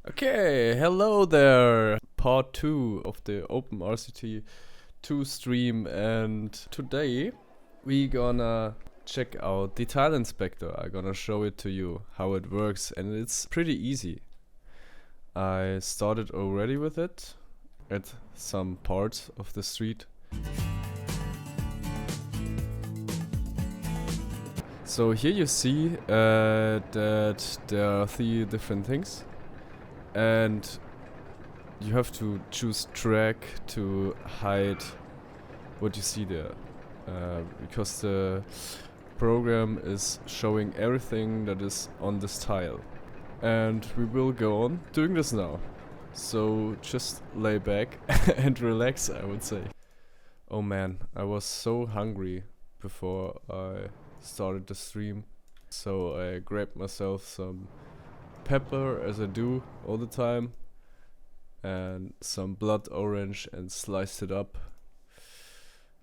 Okay, hello there. Part 2 of the OpenRCT2 stream, and today we gonna check out the tile inspector. I'm gonna show it to you how it works, and it's pretty easy. I started already with it at some parts of the street. So here you see that there are 3 different things, and you have to choose track to hide what you see there, because the program is showing everything that is on this tile. And we will go on doing this now. So just lay back and relax, I would say. Oh man, I was so hungry before I started the stream. So I grabbed myself some pepper, as I do all the time, and some blood orange and sliced it up.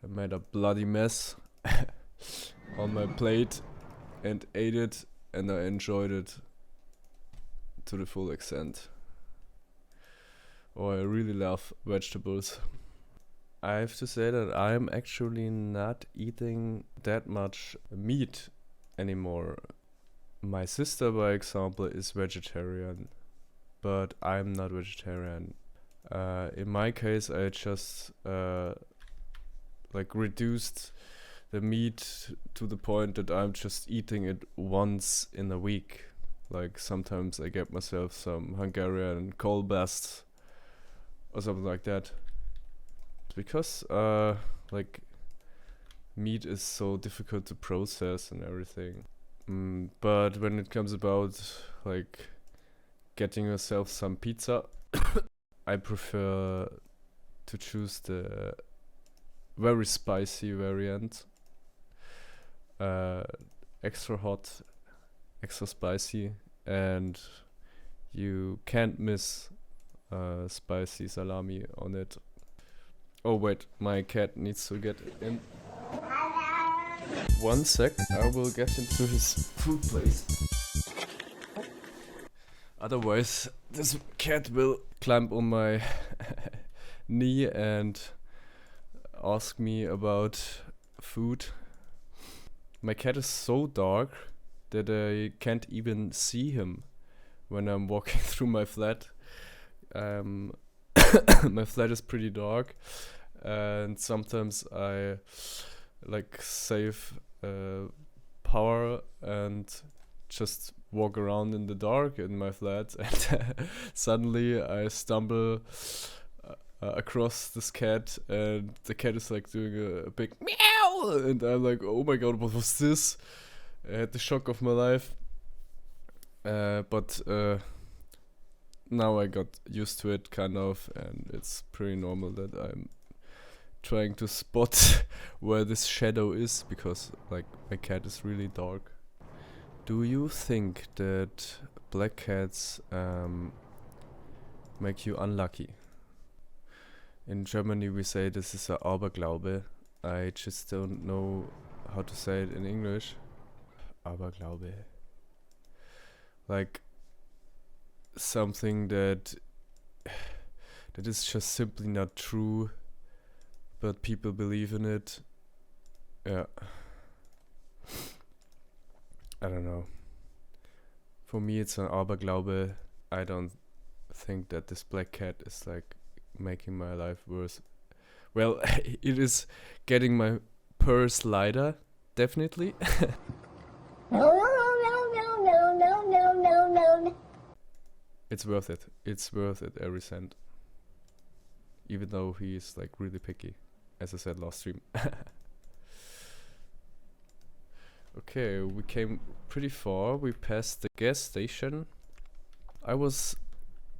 I made a bloody mess on my plate and ate it, and I enjoyed it to the full extent. Oh, I really love vegetables. I have to say that I'm actually not eating that much meat anymore. My sister, by example, is vegetarian, but I'm not vegetarian. In my case, I just reduced the meat to the point that I'm just eating it once in a week. Like sometimes I get myself some Hungarian kolbast or something like that. Because meat is so difficult to process and everything. But when it comes about getting yourself some pizza, I prefer to choose the very spicy variant. Extra hot, extra spicy, and you can't miss spicy salami on it. Oh wait, my cat needs to get in. 1 sec, I will get into his food place. Otherwise, this cat will climb on my knee and ask me about food. My cat is so dark that I can't even see him when I'm walking through my flat. My flat is pretty dark, and sometimes I save power and just walk around in the dark in my flat, and suddenly I stumble across this cat, and the cat is doing a big meow, and I'm like, oh my god, what was this? I had the shock of my life, but now I got used to it kind of, and it's pretty normal that I'm trying to spot where this shadow is, because my cat is really dark. Do you think that black cats make you unlucky? In Germany we say this is a Aberglaube. I just don't know how to say it in English. Aberglaube. Like something that is just simply not true, but people believe in it. Yeah. I don't know. For me it's an Aberglaube. I don't think that this black cat is making my life worse. Well, it is getting my purse lighter, definitely. It's worth it. It's worth it, every cent. Even though he is really picky, as I said last stream. Okay, we came pretty far. We passed the gas station. I was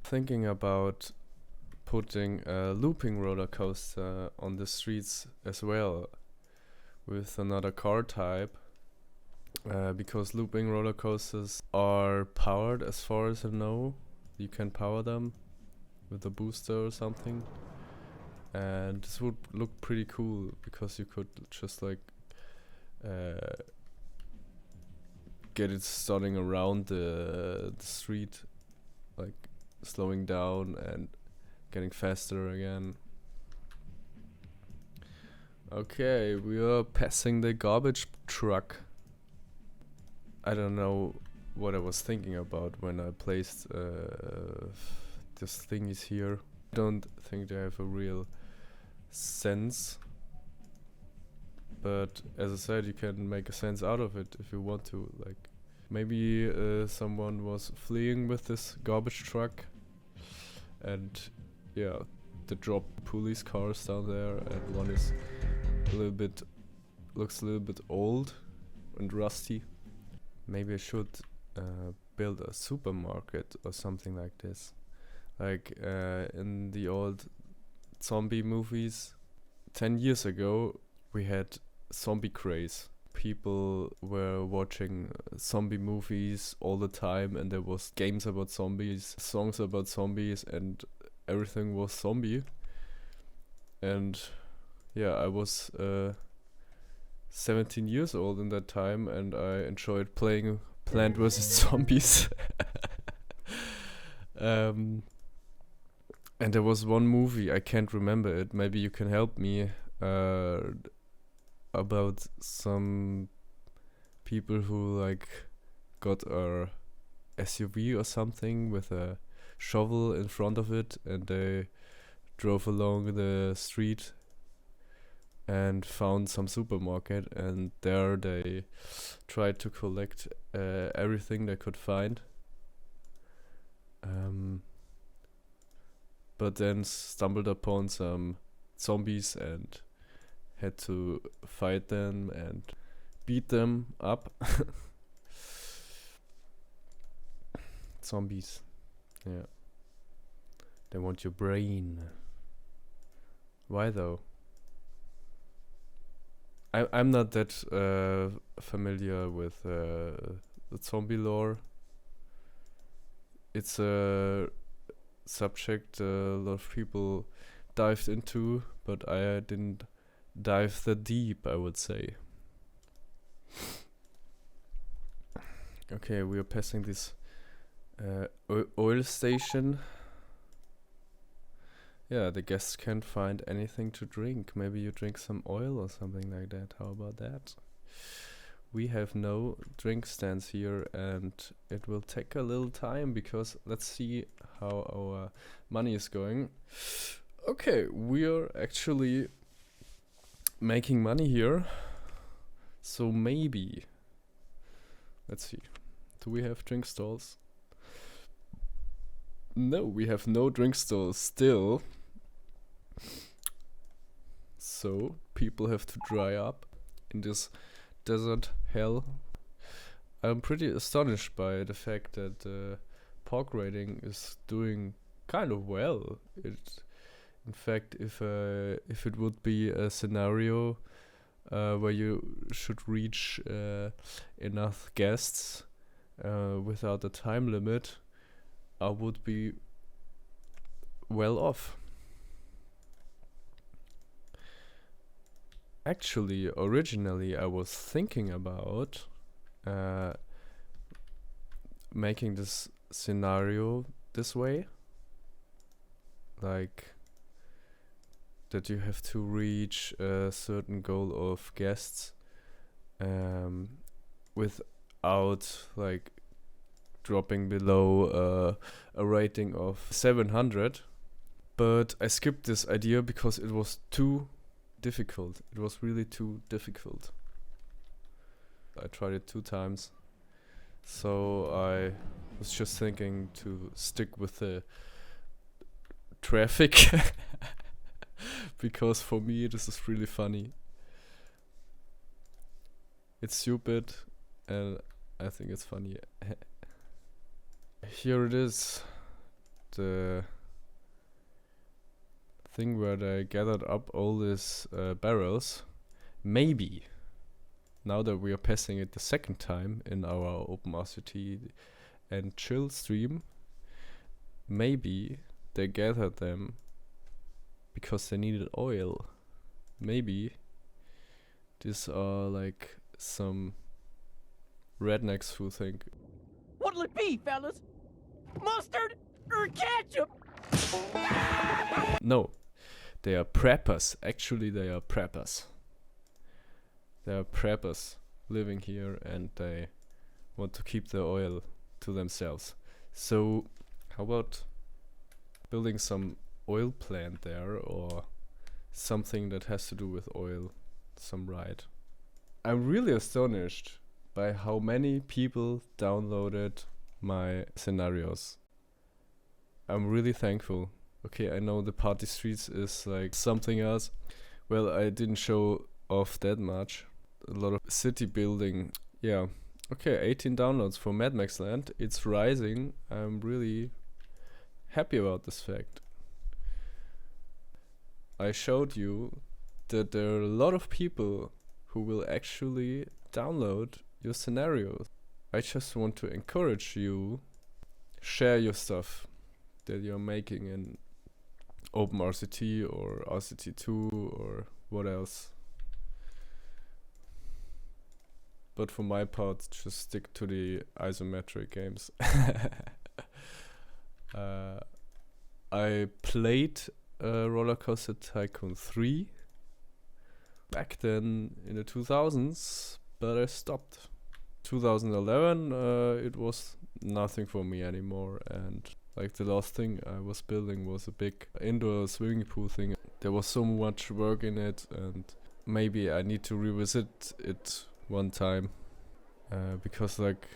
thinking about putting a looping roller coaster on the streets as well, with another car type, because looping roller coasters are powered, as far as I know. You can power them with a booster or something, and this would look pretty cool, because you could just get it starting around the street, slowing down and getting faster again. Okay, we are passing the garbage truck. I don't know what I was thinking about when I placed this thingies here. I don't think they have a real sense, but as I said, you can make a sense out of it if you want to. Like, maybe someone was fleeing with this garbage truck, and yeah, they dropped police cars down there, and one is looks a little bit old and rusty. Maybe I should build a supermarket or something like this. Like in the old zombie movies, 10 years ago we had zombie craze. People were watching zombie movies all the time, and there was games about zombies, songs about zombies, and everything was zombie. And yeah, I was 17 years old in that time, and I enjoyed playing Plant vs. Zombies. And there was one movie, I can't remember it, maybe you can help me, about some people who like got a SUV or something with a shovel in front of it, and they drove along the street and found some supermarket, and there they tried to collect everything they could find, but then stumbled upon some zombies and had to fight them and beat them up. Zombies, yeah, they want your brain. Why though? I'm not that familiar with the zombie lore. It's a subject a lot of people dived into, but I didn't dive that deep, I would say. Okay, we are passing this oil station. Yeah, the guests can't find anything to drink. Maybe you drink some oil or something like that. How about that? We have no drink stands here, and it will take a little time because let's see how our money is going. Okay, we are actually making money here. So maybe, let's see. Do we have drink stalls? No, we have no drink stalls still. So people have to dry up in this desert hell. I'm pretty astonished by the fact that pork rating is doing kind of well. In fact, if it would be a scenario where you should reach enough guests without a time limit, I would be well off. Actually, originally I was thinking about making this scenario this way, like that you have to reach a certain goal of guests without like dropping below a rating of 700. But I skipped this idea because it was too difficult. It was really too difficult. I tried it 2 times, so I was just thinking to stick with the traffic because for me this is really funny. It's stupid and I think it's funny. Here it is, the thing where they gathered up all these barrels. Maybe, now that we are passing it the second time in our OpenRCT and chill stream, maybe they gathered them because they needed oil. Maybe these are like some rednecks who think, what'll it be, fellas? Mustard? No, they are preppers. Actually, they are preppers. They are preppers living here, and they want to keep the oil to themselves. So, how about building some oil plant there, or something that has to do with oil, some ride? I'm really astonished by how many people downloaded my scenarios. I'm really thankful. Okay, I know the party streets is like something else. Well, I didn't show off that much. A lot of city building. Yeah. Okay, 18 downloads for Mad Max Land. It's rising. I'm really happy about this fact. I showed you that there are a lot of people who will actually download your scenarios. I just want to encourage you, share your stuff that you're making in OpenRCT or RCT2 or what else. But for my part, just stick to the isometric games. I played Roller Coaster Tycoon 3 back then in the 2000s, but I stopped. 2011, it was nothing for me anymore, and like the last thing I was building was a big indoor swimming pool thing. There was so much work in it, and maybe I need to revisit it one time, because like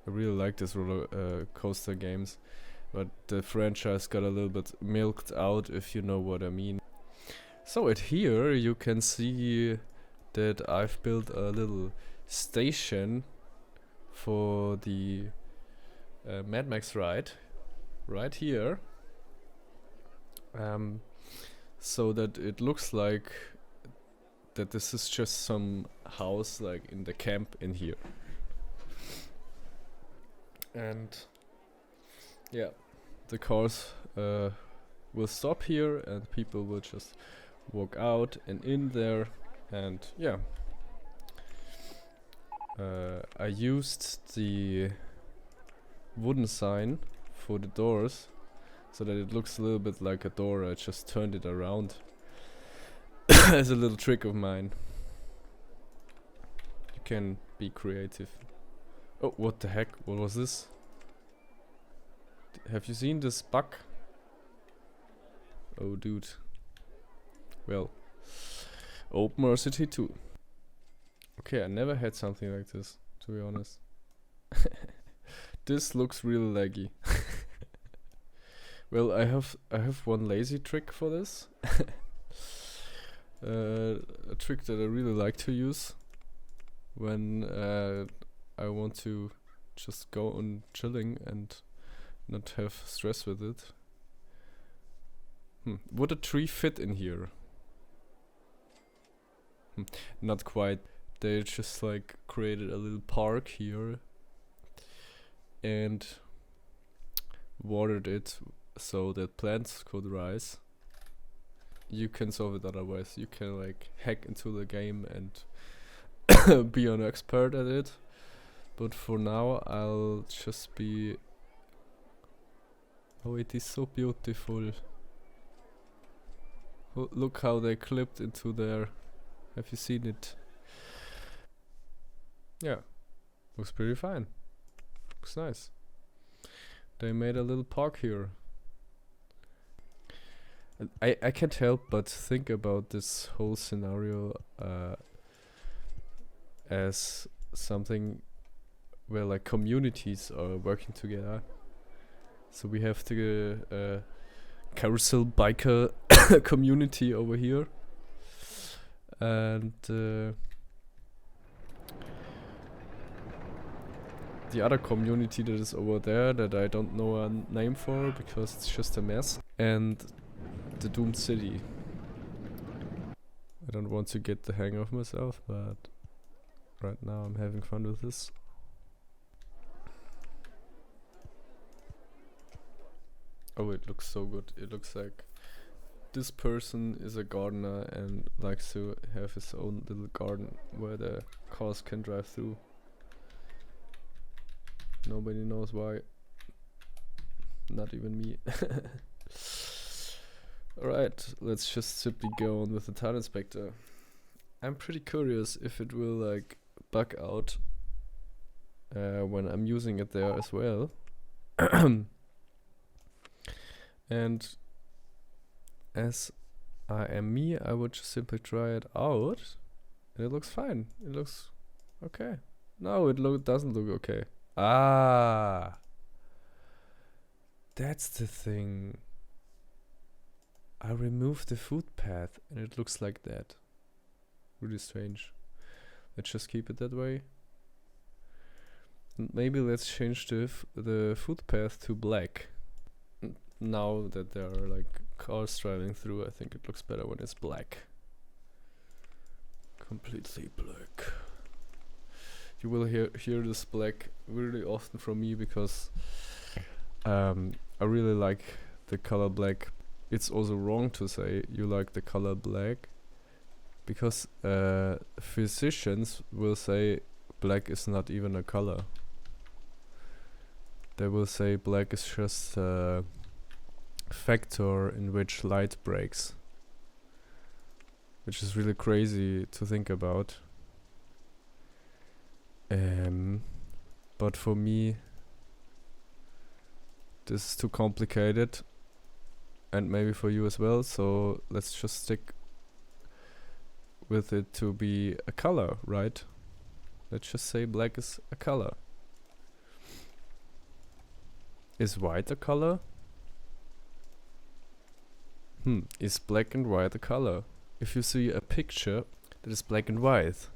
I really like this roller coaster games, but the franchise got a little bit milked out, if you know what I mean. So at here you can see that I've built a little station for the Mad Max ride right here, so that it looks like that this is just some house like in the camp in here. And yeah, the cars will stop here and people will just walk out and in there, and yeah. I used the wooden sign for the doors so that it looks a little bit like a door. I just turned it around as a little trick of mine. You can be creative. Oh, what the heck? What was this? Have you seen this bug? Oh, dude. Well, OpenRCT2. Okay, I never had something like this, to be honest. This looks really laggy. Well, I have one lazy trick for this. A trick that I really like to use when I want to just go on chilling and not have stress with it. Would a tree fit in here? Not quite. They just like created a little park here and watered it so that plants could rise. You can solve it otherwise. You can like hack into the game and be an expert at it. But for now I'll just be... Oh, it is so beautiful. Look how they clipped into there. Have you seen it? Yeah, looks pretty fine. Looks nice. They made a little park here. And I can't help but think about this whole scenario as something where like communities are working together. So we have the carousel biker community over here, and the other community that is over there that I don't know a name for because it's just a mess, and the doomed city. I don't want to get the hang of myself, but right now I'm having fun with this. Oh, it looks so good. It looks like this person is a gardener and likes to have his own little garden where the cars can drive through. Nobody knows why. not even me. Alright, let's just simply go on with the tile inspector. I'm pretty curious if it will like bug out when I'm using it there as well. And as I am me, I would just simply try it out, and it looks fine. It looks okay. No, it doesn't look okay. Ah, that's the thing. I removed the foot path, and it looks like that. Really strange. Let's just keep it that way. And maybe let's change the foot path to black. Now that there are like cars driving through, I think it looks better when it's black. Completely black. You will hear this black really often from me because I really like the color black. It's also wrong to say you like the color black, because physicians will say black is not even a color. They will say black is just a factor in which light breaks, which is really crazy to think about. But for me, this is too complicated, and maybe for you as well, so let's just stick with it to be a color, right? Let's just say black is a color. Is white a color? Is black and white a color? If you see a picture that is black and white,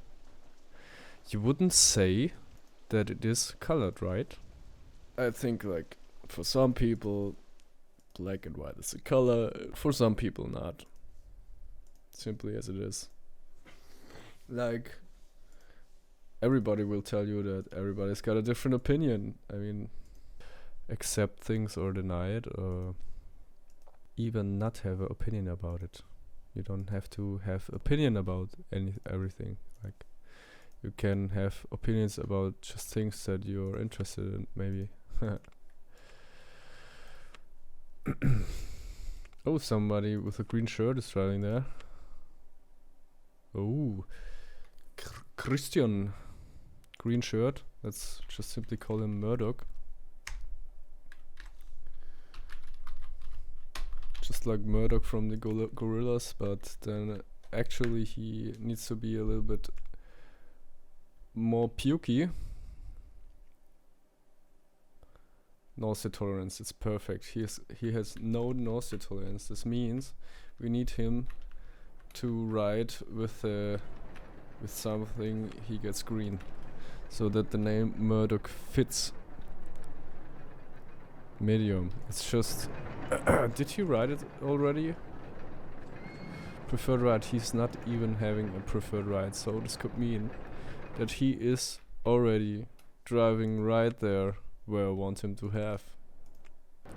you wouldn't say that it is colored, right? I think like for some people black and white is a color, for some people not. Simply as it is. Like, everybody will tell you that everybody's got a different opinion. I mean, accept things or deny it, or even not have an opinion about it. You don't have to have opinion about everything. Like, you can have opinions about just things that you're interested in, maybe. Oh, somebody with a green shirt is driving there. Oh, Christian, green shirt. Let's just simply call him Murdoch. Just like Murdoch from the Gorillas, but then actually he needs to be a little bit more pukey. Nausea tolerance, it's perfect. He has no nausea tolerance. This means we need him to ride with something he gets green, so that the name Murdoch fits. Medium. It's just did he ride it already? Preferred ride. He's not even having a preferred ride, so this could mean that he is already driving right there where I want him to have.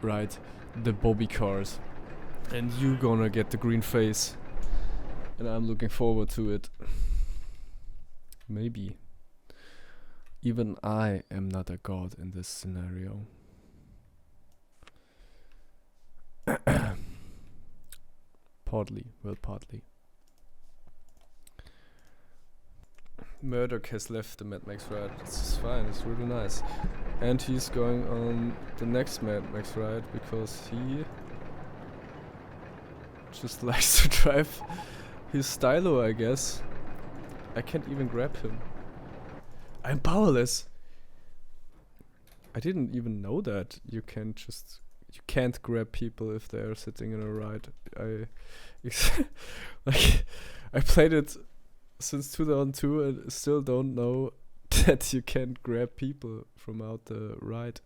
Right, the Bobby cars. And you gonna get the green face. And I'm looking forward to it. Maybe. Even I am not a god in this scenario. Partly. Murdoch has left the Mad Max ride. It's fine, it's really nice. And he's going on the next Mad Max ride because he just likes to drive his stylo, I guess. I can't even grab him. I'm powerless. I didn't even know that you can't grab people if they are sitting in a ride. I played it since 2002 and still don't know that you can't grab people from out the ride.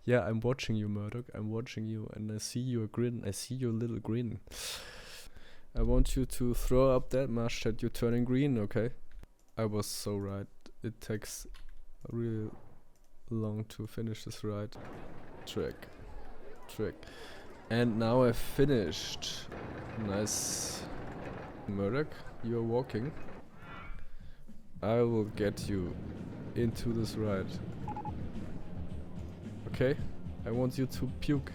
Yeah, I'm watching you, Murdoch. I'm watching you, and I see your grin. I see your little grin. I want you to throw up that much that you're turning green, okay? I was so right. It takes really long to finish this ride. Trick. And now I've finished. Nice. Murdoch, you're walking. I will get you into this ride. Okay? I want you to puke.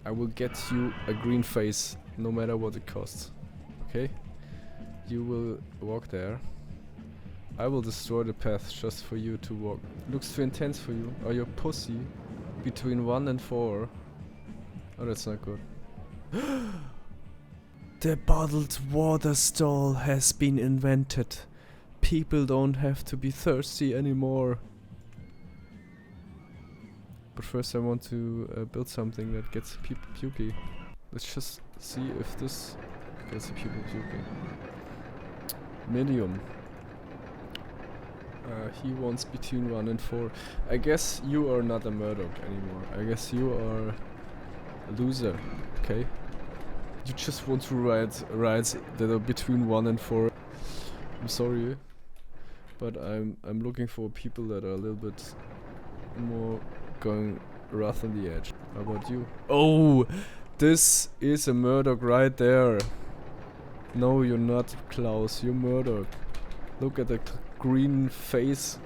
I will get you a green face, no matter what it costs. Okay? You will walk there. I will destroy the path just for you to walk. Looks too intense for you. Or your pussy between 1 and 4. Oh, that's not good. The bottled water stall has been invented. People don't have to be thirsty anymore. But first I want to build something that gets people pukey. Let's just see if this gets people pukey. Medium. He wants between 1 and 4. I guess you are not a Murdoch anymore. I guess you are a loser, okay? You just want to ride rides that are between 1 and 4. I'm sorry, but I'm looking for people that are a little bit more going rough on the edge. How about you? Oh, this is a Murdoch right there. No, you're not Klaus, you're Murdoch. Look at the green face.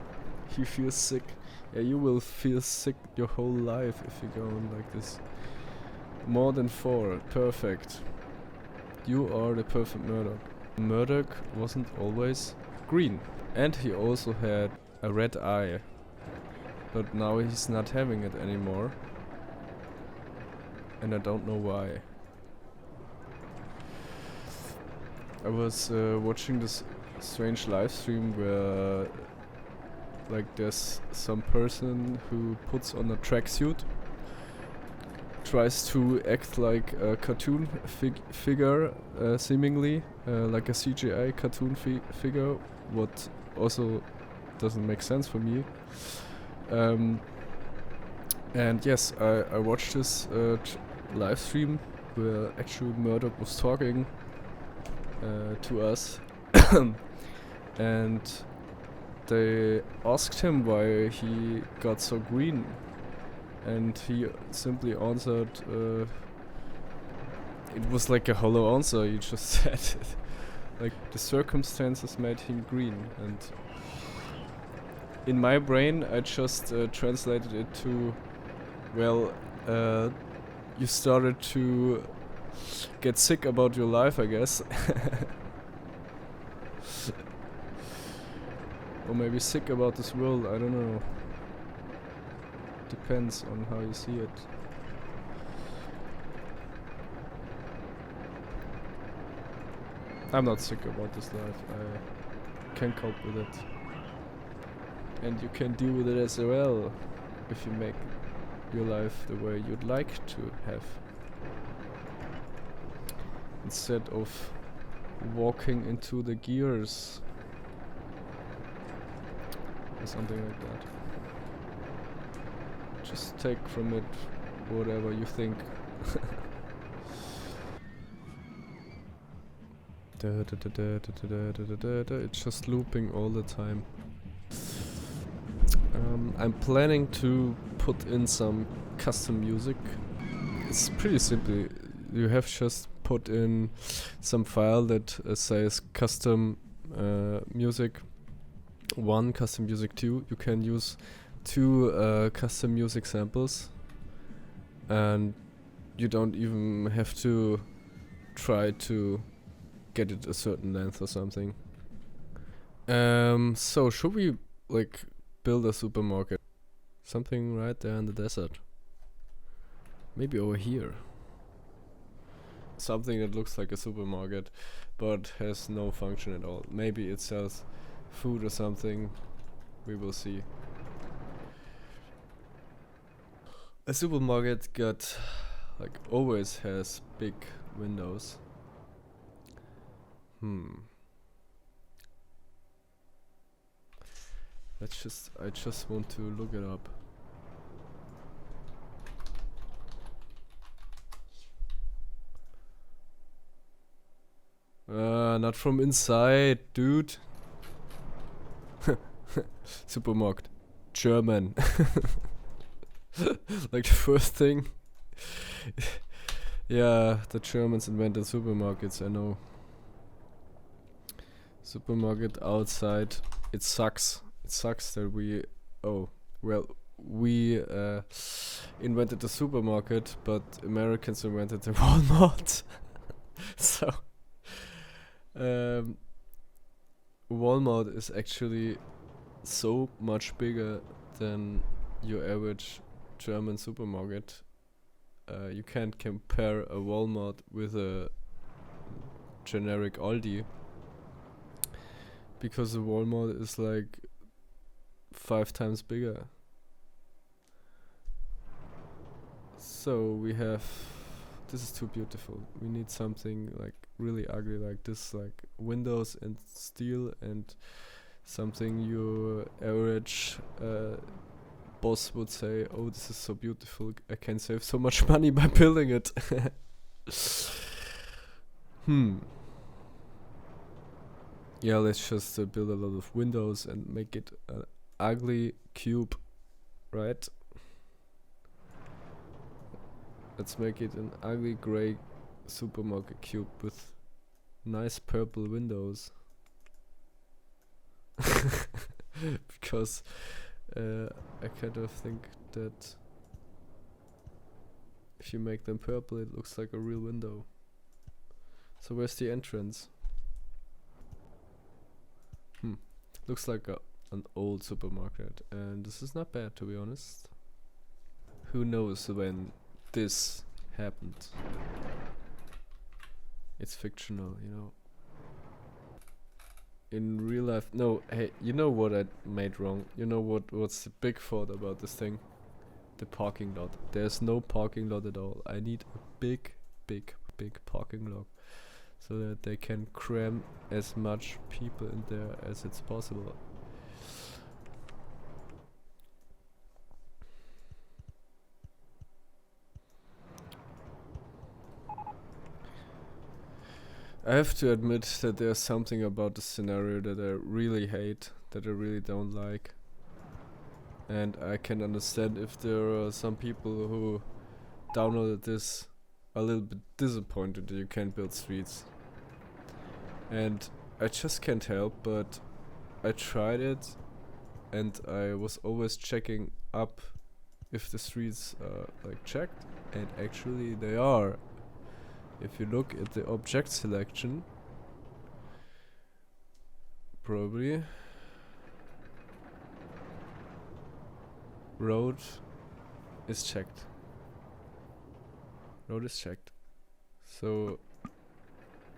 He feels sick. Yeah, you will feel sick your whole life if you go on like this. More than 4, perfect. You are the perfect Murdoch. Murdoch wasn't always green. And he also had a red eye. But now he's not having it anymore. And I don't know why. I was watching this strange live stream where like there's some person who puts on a tracksuit, tries to act like a cartoon figure, seemingly like a CGI cartoon figure, what also doesn't make sense for me. And yes, I watched this live stream where actually Murdoch was talking to us and they asked him why he got so green, and he simply answered, it was like a hollow answer. He just said it. Like the circumstances made him green, and in my brain I just translated it to, well, you started to get sick about your life, I guess. Or maybe sick about this world, I don't know. Depends on how you see it. I'm not sick about this life, I can cope with it. And you can deal with it as well, if you make your life the way you'd like to have. Instead of walking into the gears. Or something like that. Just take from it whatever you think. It's just looping all the time. I'm planning to put in some custom music. It's pretty simple. You have just put in some file that says custom music 1, custom music 2. You can use 2 custom music samples, and you don't even have to try to get it a certain length or something. So should we like build a supermarket? Something right there in the desert. Maybe over here. Something that looks like a supermarket but has no function at all. Maybe it sells food or something. We will see. A supermarket always has big windows. I just want to look it up. Not from inside, dude. Supermarkt. German. Like the first thing. Yeah, the Germans invented supermarkets, I know. Supermarket outside. It sucks. It sucks that we... Oh, well, we invented the supermarket, but Americans invented the Walmart. So Walmart is actually so much bigger than your average German supermarket. You can't compare a Walmart with a generic Aldi, because a Walmart is like 5 times bigger. So we have, this is too beautiful. We need something like really ugly like this, like windows and steel, and something your average boss would say, oh, this is so beautiful, I can save so much money by building it. Yeah, let's just build a lot of windows and make it an ugly cube, right? Let's make it an ugly grey supermarket cube with nice purple windows. Because I kind of think that if you make them purple, it looks like a real window. So where's the entrance? Looks like an old supermarket, and this is not bad, to be honest. Who knows when this happened? It's fictional, you know. In real life, no. Hey, you know what I made wrong? You know what's the big fault about this thing? The parking lot. There's no parking lot at all. I need a big parking lot, so that they can cram as much people in there as it's possible. I have to admit that there's something about the scenario that I really hate, that I really don't like. And I can understand if there are some people who downloaded this a little bit disappointed that you can't build streets. And I just can't help, but I tried it, and I was always checking up if the streets are like checked, and actually they are. If you look at the object selection, probably road is checked. Road is checked. So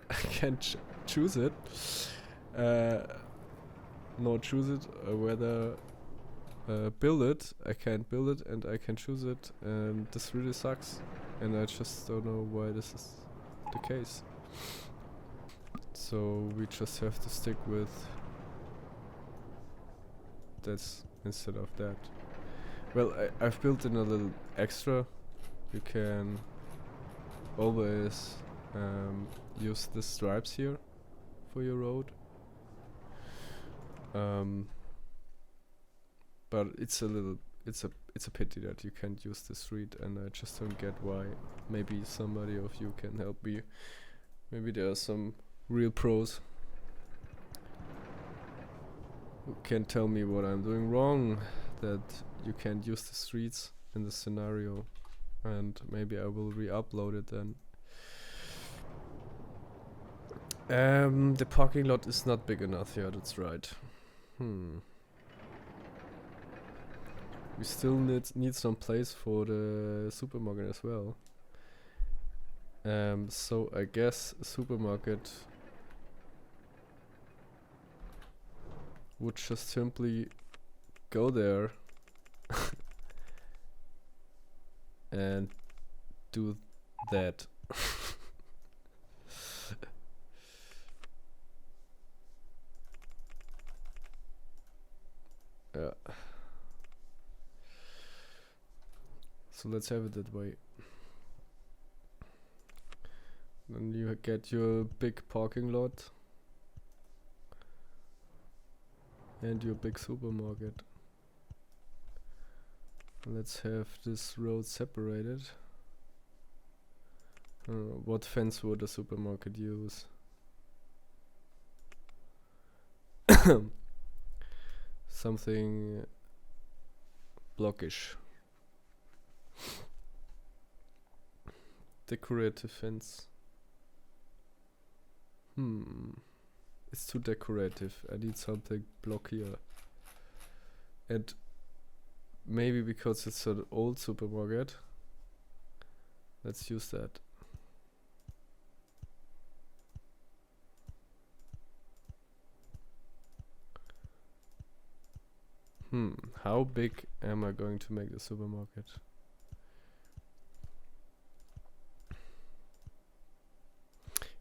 I can't choose it. No, choose it, whether build it. I can't build it, and I can choose it, and this really sucks. And I just don't know why this is the case. So we just have to stick with this instead of that. Well, I've built in a little extra. You can always use the stripes here for your road. But it's a pity that you can't use the street, and I just don't get why. Maybe somebody of you can help me. Maybe there are some real pros who can tell me what I'm doing wrong, that you can't use the streets in the scenario, and maybe I will re-upload it then. The parking lot is not big enough. Yeah, that's right. We still need some place for the supermarket as well. So I guess a supermarket would just simply go there and do that. Yeah. So let's have it that way. Then you get your big parking lot and your big supermarket. Let's have this road separated. What fence would a supermarket use? Something blockish. Decorative fence. It's too decorative. I need something blockier. And maybe because it's an old supermarket, let's use that. How big am I going to make the supermarket?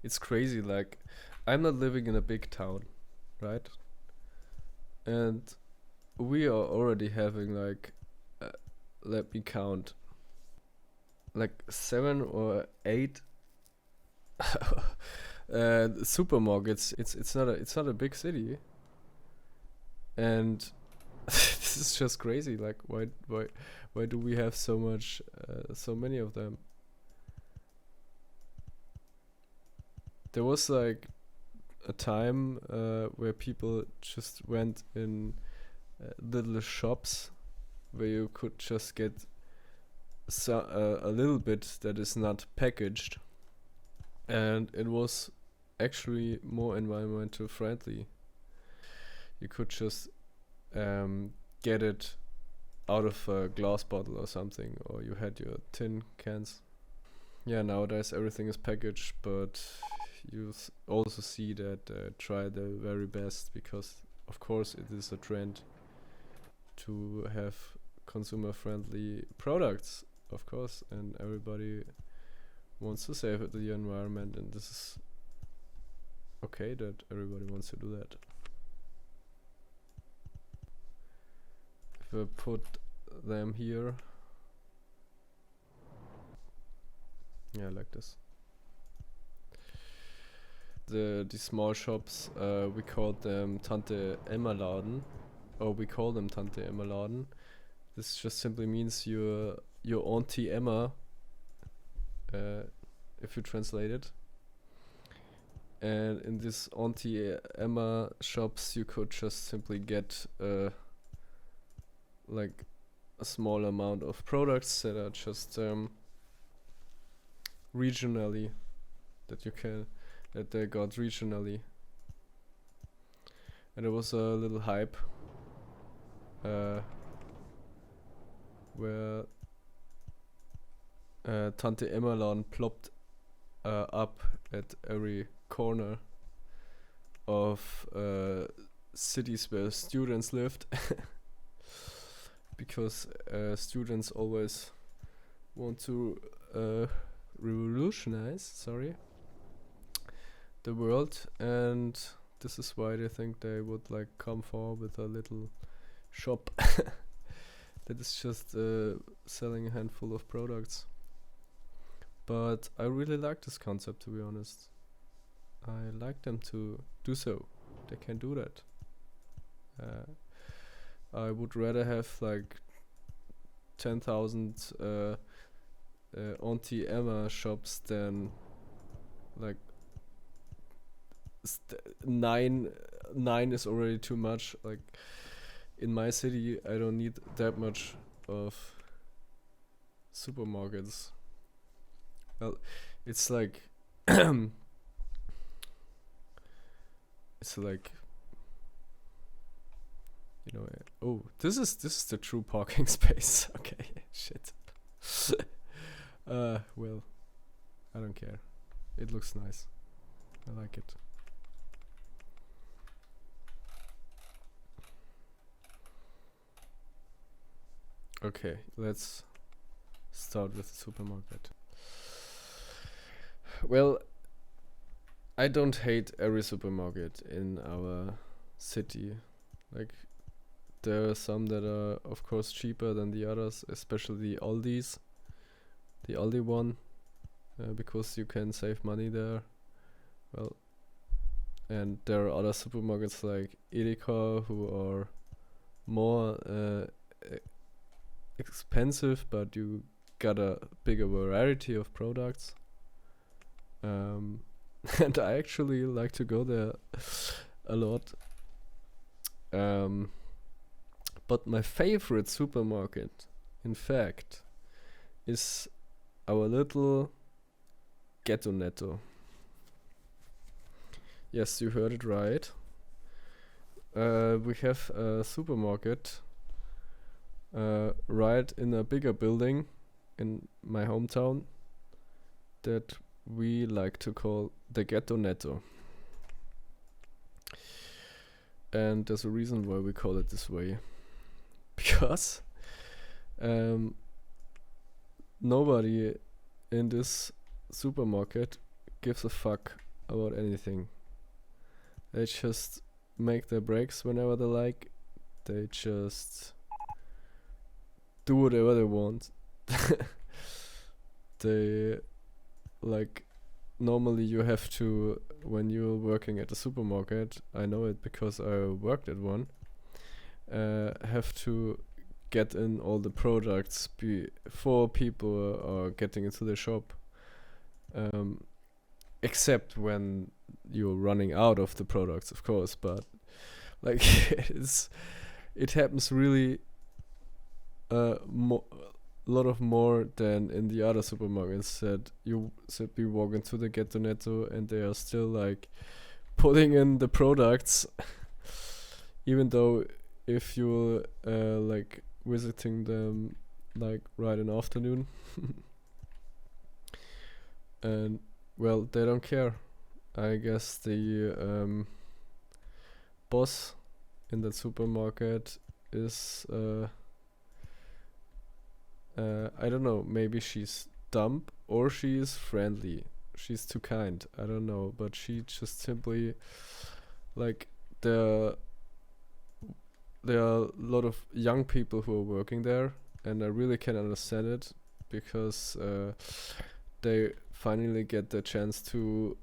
It's crazy, like, I'm not living in a big town, right? And we are already having like, let me count, like 7 or 8 supermarkets. It's not a big city, and this is just crazy. Like, why do we have so many of them? There was like a time where people just went in little shops where you could just get a little bit that is not packaged, and it was actually more environmental friendly. You could just get it out of a glass bottle or something, or you had your tin cans. Yeah, nowadays everything is packaged, but you also see that try the very best, because of course it is a trend to have consumer friendly products, of course, and everybody wants to save the environment, and this is okay that everybody wants to do that. If I put them here, yeah, like this. The small shops, we call them Tante Emma Laden, or we call them Tante Emma Laden. This just simply means your Auntie Emma, if you translate it. And in this Auntie Emma shops, you could just simply get like a small amount of products that are just regionally, that they got regionally. And there was a little hype where Tante Emmerladen plopped up at every corner of cities where students lived, because students always want to revolutionize the world, and this is why they think they would like come forward with a little shop that is just selling a handful of products. But I really like this concept, to be honest. I like them to do so. They can do that. I would rather have like 10,000 Auntie Emma shops than like nine is already too much. Like in my city, I don't need that much of supermarkets. Well, it's like it's like, you know. Oh, this is the true parking space. Okay, shit. Well, I don't care. It looks nice. I like it. Okay, let's start with the supermarket. Well, I don't hate every supermarket in our city. Like, there are some that are of course cheaper than the others, especially the Aldi's. The Aldi one, because you can save money there. Well, and there are other supermarkets like Edeka who are more expensive, but you got a bigger variety of products. And I actually like to go there a lot. But my favorite supermarket, in fact, is our little Ghetto Netto. Yes, you heard it right. We have a supermarket right in a bigger building in my hometown that we like to call the Ghetto Netto. And there's a reason why we call it this way. Because nobody in this supermarket gives a fuck about anything. They just make their breaks whenever they like. They just do whatever they want. They, like, normally you have to, when you're working at a supermarket, I know it because I worked at one, have to get in all the products before people are getting into the shop. Except when you're running out of the products, of course, but like it happens really a lot of more than in the other supermarkets that you simply walk into the Ghetto Netto and they are still like putting in the products, even though if you're like visiting them like right in the afternoon and well, they don't care. I guess the boss in that supermarket is I don't know, maybe she's dumb or she is friendly. She's too kind. I don't know, but she just simply like there are a lot of young people who are working there, and I really can understand it because they finally get the chance to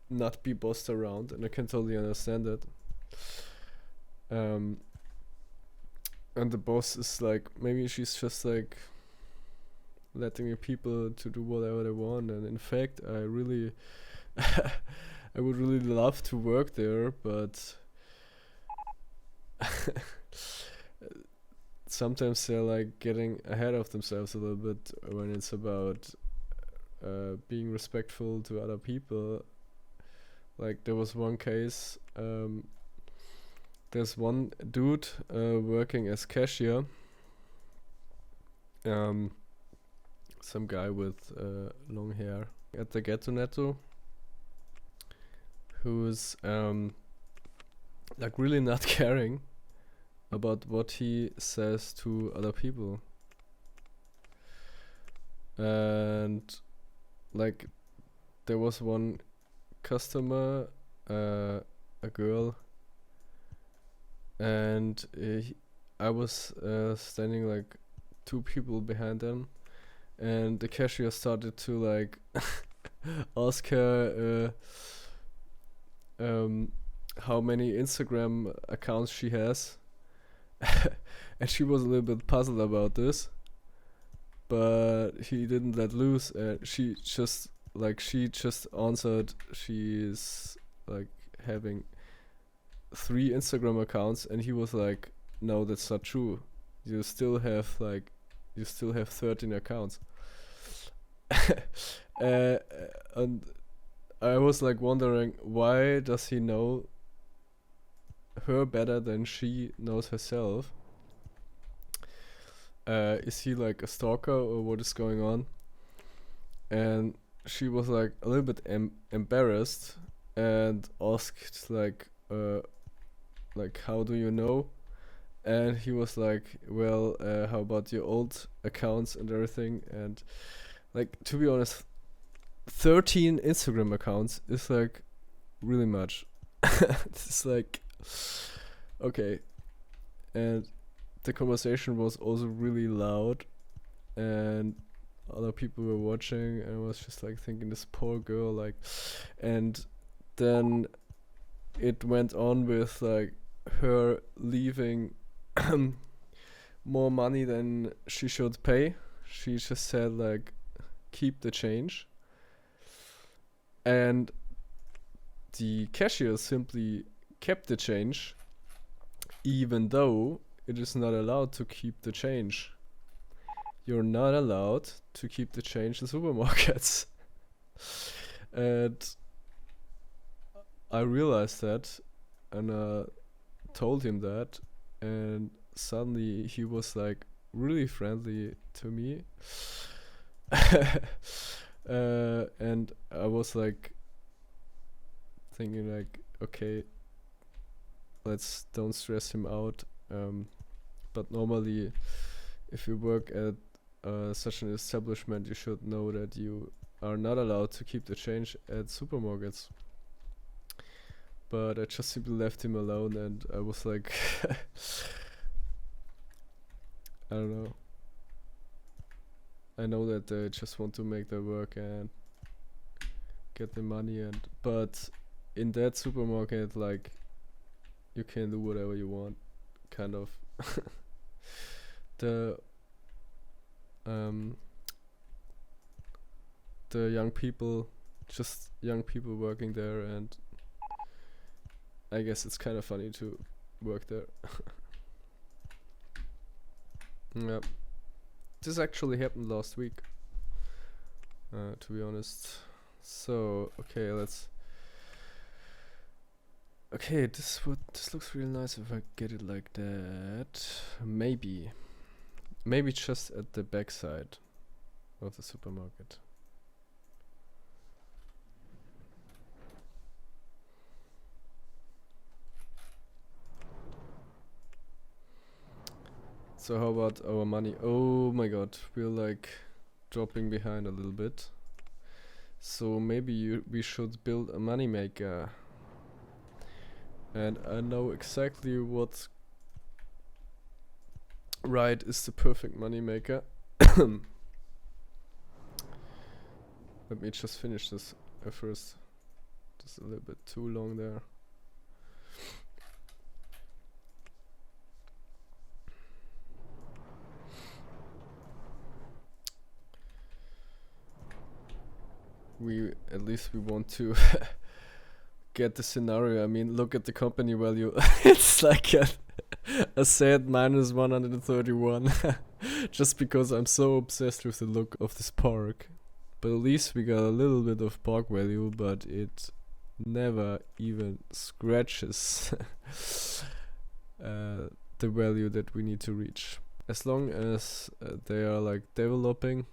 not be bossed around, and I can totally understand it. And the boss is like, maybe she's just like letting the people to do whatever they want, and in fact I really I would really love to work there, but sometimes they're like getting ahead of themselves a little bit when it's about being respectful to other people. Like there was one case, there's one dude working as cashier, some guy with long hair at the Ghetto Netto, who's like really not caring about what he says to other people. And like there was one customer, a girl, and I was standing like 2 people behind them, and the cashier started to like ask her how many Instagram accounts she has. And she was a little bit puzzled about this, but he didn't let loose. She just answered she's like having 3 Instagram accounts, and he was like, no, that's not true. You still have 13 accounts. And I was like wondering, why does he know her better than she knows herself? Is he like a stalker or what is going on? And she was like a little bit embarrassed and asked like how do you know? And he was like, well, how about your old accounts and everything? And like, to be honest, 13 Instagram accounts is like really much. It's like, okay. And the conversation was also really loud, and other people were watching, and I was just like thinking, this poor girl, like. And then it went on with like her leaving more money than she should pay. She just said like, keep the change. And the cashier simply kept the change, even though it is not allowed to keep the change. You're not allowed to keep the change in supermarkets. And I realized that, and told him that, and suddenly he was like really friendly to me. And I was like thinking like, okay, let's don't stress him out. But normally, if you work at such an establishment, you should know that you are not allowed to keep the change at supermarkets. But I just simply left him alone, and I was like, I don't know. I know that they just want to make their work and get the money, but in that supermarket, like, you can do whatever you want, kind of. The young people, just young people working there, and I guess it's kind of funny to work there. Yeah, this actually happened last week, to be honest. So okay, this looks really nice if I get it like that. Maybe just at the back side of the supermarket. So how about our money? Oh my god, we're like dropping behind a little bit. So maybe we should build a money maker. And I know exactly what right is the perfect money maker. Let me just finish this first. Just a little bit too long there. At least we want to get the scenario. I mean, look at the company value. It's like a sad minus 131. Just because I'm so obsessed with the look of this park. But at least we got a little bit of park value, but it never even scratches the value that we need to reach. As long as they are like developing,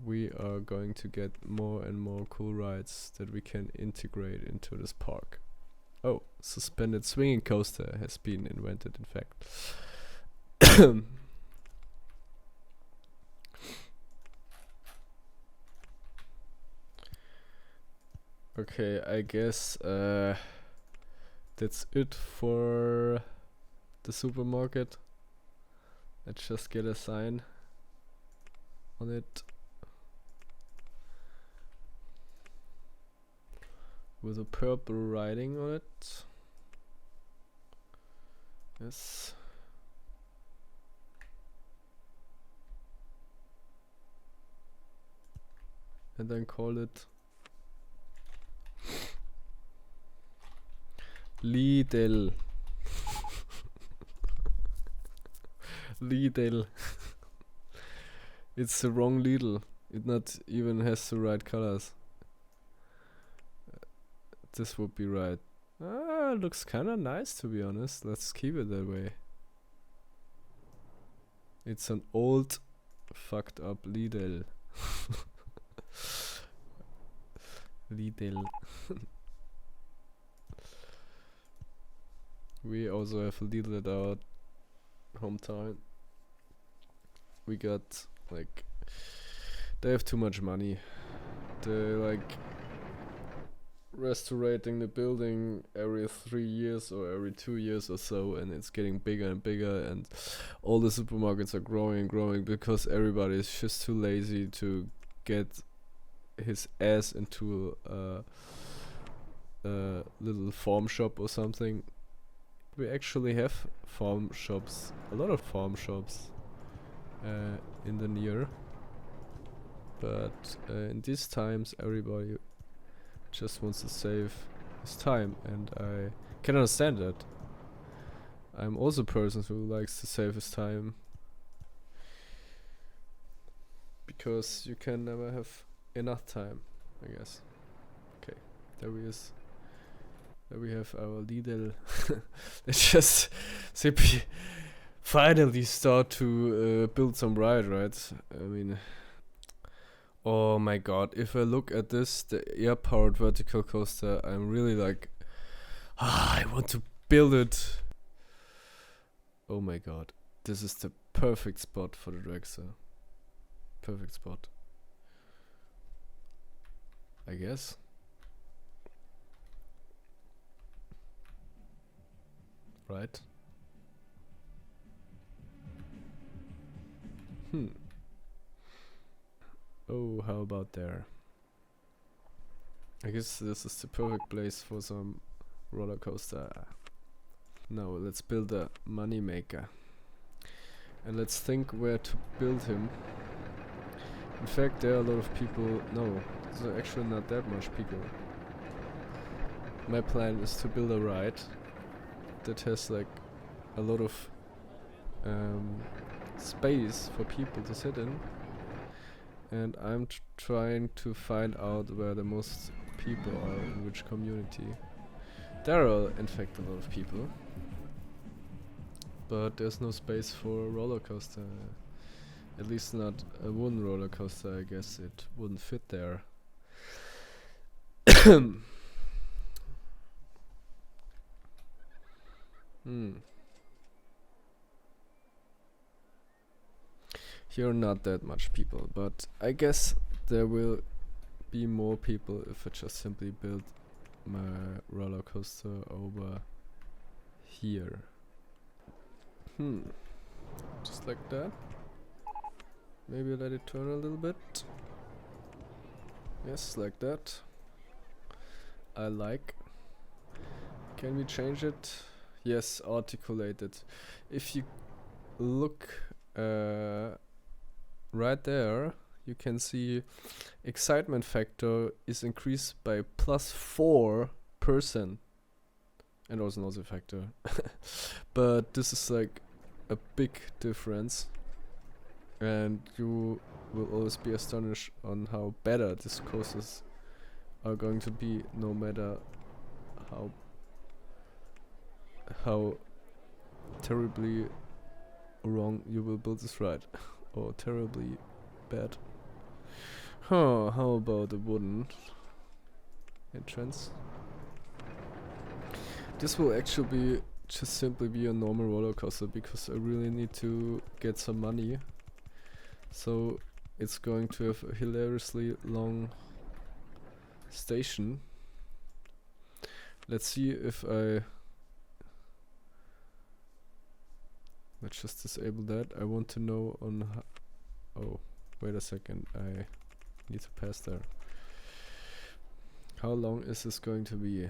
we are going to get more and more cool rides that we can integrate into this park. Oh, suspended swinging coaster has been invented, in fact. Okay, I guess that's it for the supermarket. Let's just get a sign on it with a purple writing on it. Yes. And then call it Lidl. Lidl. It's the wrong Lidl. It not even has the right colors. This would be right. Looks kinda nice, to be honest. Let's keep it that way. It's an old, fucked up Lidl. Lidl. We also have a Lidl at our hometown. We got like, they have too much money. They're like restaurating the building every 3 years or every 2 years or so, and it's getting bigger and bigger, and all the supermarkets are growing and growing because everybody is just too lazy to get his ass into a little farm shop or something. We actually have farm shops, a lot of farm shops in the near, but in these times everybody just wants to save his time, and I can understand that. I'm also a person who likes to save his time. Because you can never have enough time, I guess. Okay, there he is. There we have our little. Let's just simply finally start to build some ride, right? I mean, oh my god, if I look at this, the air-powered vertical coaster, I'm really like, I want to build it. Oh my god, this is the perfect spot for the dragster. Perfect spot, I guess. Right? Oh, how about there? I guess this is the perfect place for some roller coaster. Now let's build a money maker. And let's think where to build him. In fact, there are a lot of people. No, there's actually not that much people. My plan is to build a ride that has like a lot of space for people to sit in. And I'm trying to find out where the most people are, in which community. There are in fact a lot of people. But there's no space for a roller coaster. At least not a wooden roller coaster, I guess it wouldn't fit there. Here are not that much people, but I guess there will be more people if I just simply build my roller coaster over here. Just like that. Maybe let it turn a little bit. Yes, like that. I like. Can we change it? Yes, articulate it. If you look right there, you can see excitement factor is increased by +4%. And also noise factor. But this is like a big difference. And you will always be astonished on how better these coasters are going to be, no matter how terribly wrong you will build this ride. Or terribly bad. Huh, how about a wooden entrance? This will actually be just simply be a normal roller coaster because I really need to get some money. So it's going to have a hilariously long station. Let's see if let's just disable that. I want to know on oh, wait a second, I need to pass there. How long is this going to be?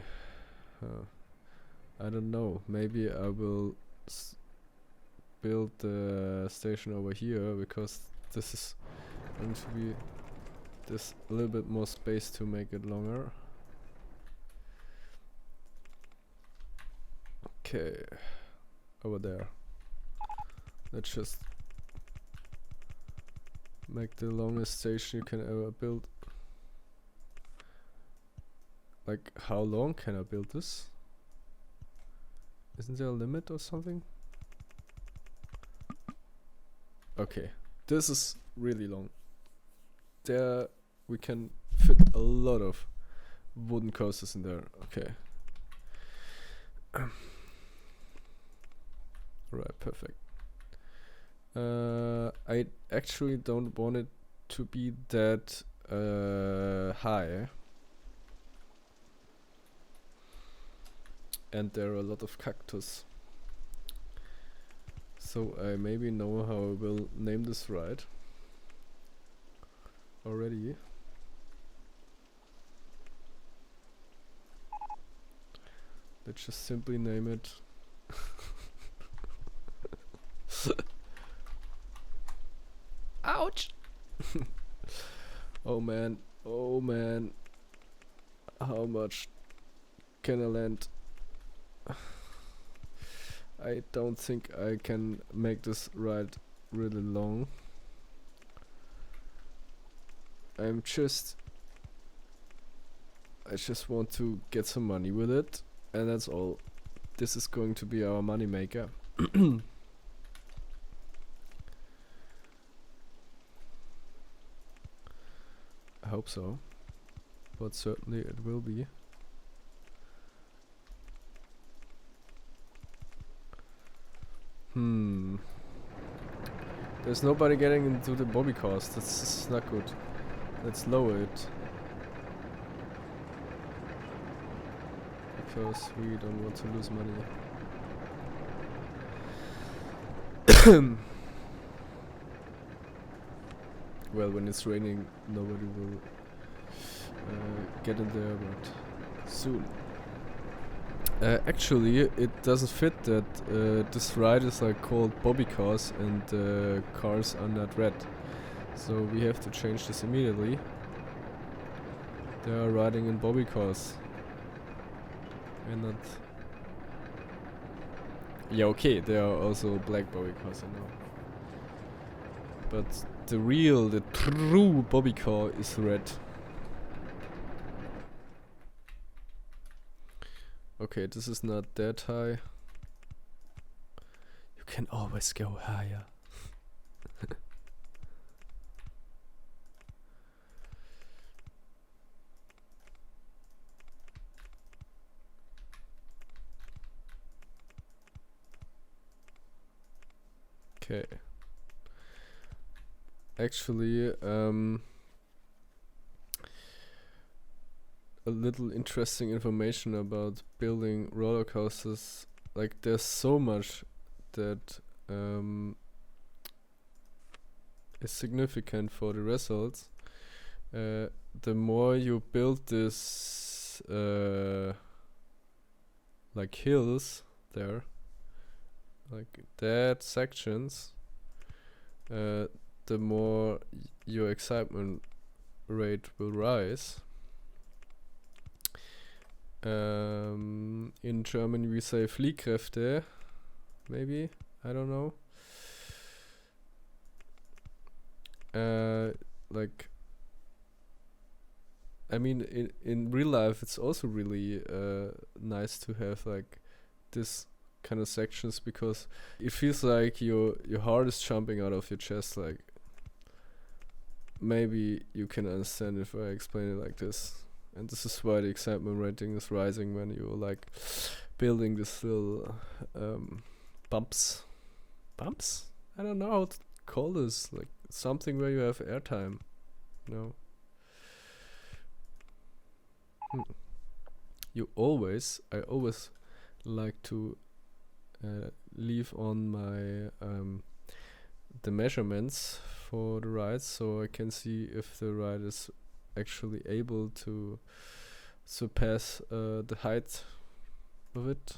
I don't know. Maybe I will build the station over here because this is going to be this a little bit more space to make it longer. Okay, over there. Let's just make the longest station you can ever build. Like, how long can I build this? Isn't there a limit or something? Okay, this is really long. There we can fit a lot of wooden coasters in there. Okay. Right, perfect. I actually don't want it to be that high. And there are a lot of cactus. So I maybe know how I will name this ride already. Let's just simply name it ouch. Oh man, how much can I land? I don't think I can make this ride really long. I just want to get some money with it, and that's all. This is going to be our money maker. I hope so, but certainly it will be. There's nobody getting into the bobby cars. That's not good. Let's lower it. Because we don't want to lose money. Well, when it's raining, nobody will get in there, but soon. Actually, it doesn't fit that this ride is like called bobby cars and cars are not red. So we have to change this immediately. They are riding in bobby cars. And not... Yeah, okay, there are also black bobby cars, I know. But the true bobby car is red. Okay, this is not that high. You can always go higher. Okay. Actually, a little interesting information about building roller coasters. Like, there's so much that is significant for the results. The more you build this like hills there, like that sections, the more your excitement rate will rise. In German we say Fliehkräfte, maybe, I don't know. Like, I mean, in real life it's also really nice to have like this kind of sections, because it feels like your heart is jumping out of your chest. Like, maybe you can understand if I explain it like this. And this is why the excitement rating is rising when you're like building this little bumps. I don't know how to call this. Like something where you have airtime. You know. I always like to leave on my the measurements for the ride, so I can see if the ride is actually able to surpass the height of it.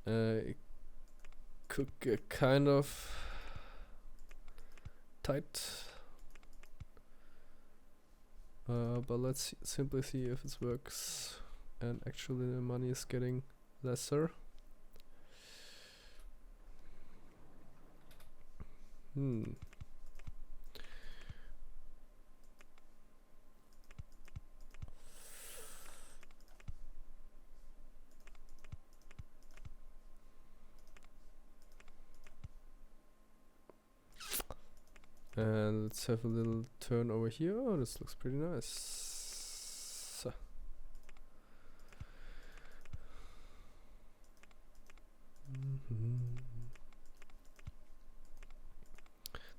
It could get kind of tight, but let's simply see if it works and actually the money is getting lesser. And let's have a little turn over here. Oh, this looks pretty nice.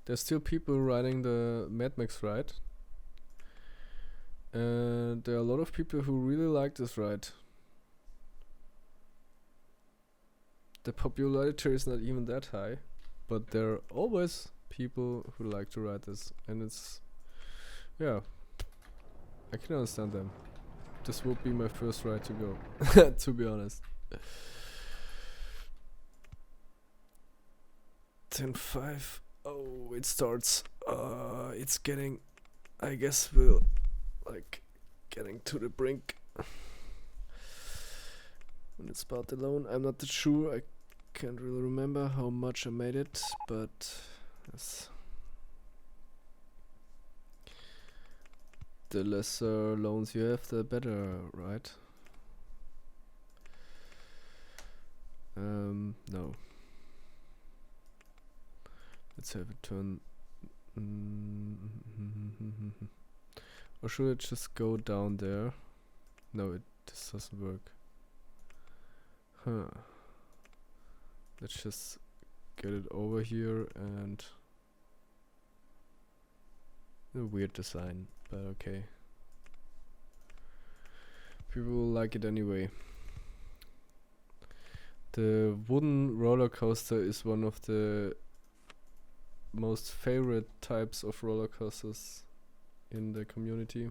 There's still people riding the Mad Max ride. And there are a lot of people who really like this ride. The popularity is not even that high, but there are always people who like to ride this, and it's, yeah, I can understand them. This would be my first ride to go, to be honest. 10:05. Oh, it starts. It's getting, I guess we'll like getting to the brink. And it's part alone. I'm not sure. I can't really remember how much I made it, but yes. The lesser loans you have, the better, right? No. Let's have it turn. Or should it just go down there? No, this doesn't work. Huh. Let's just get it over here and a weird design, but okay. People will like it anyway. The wooden roller coaster is one of the most favorite types of roller coasters in the community,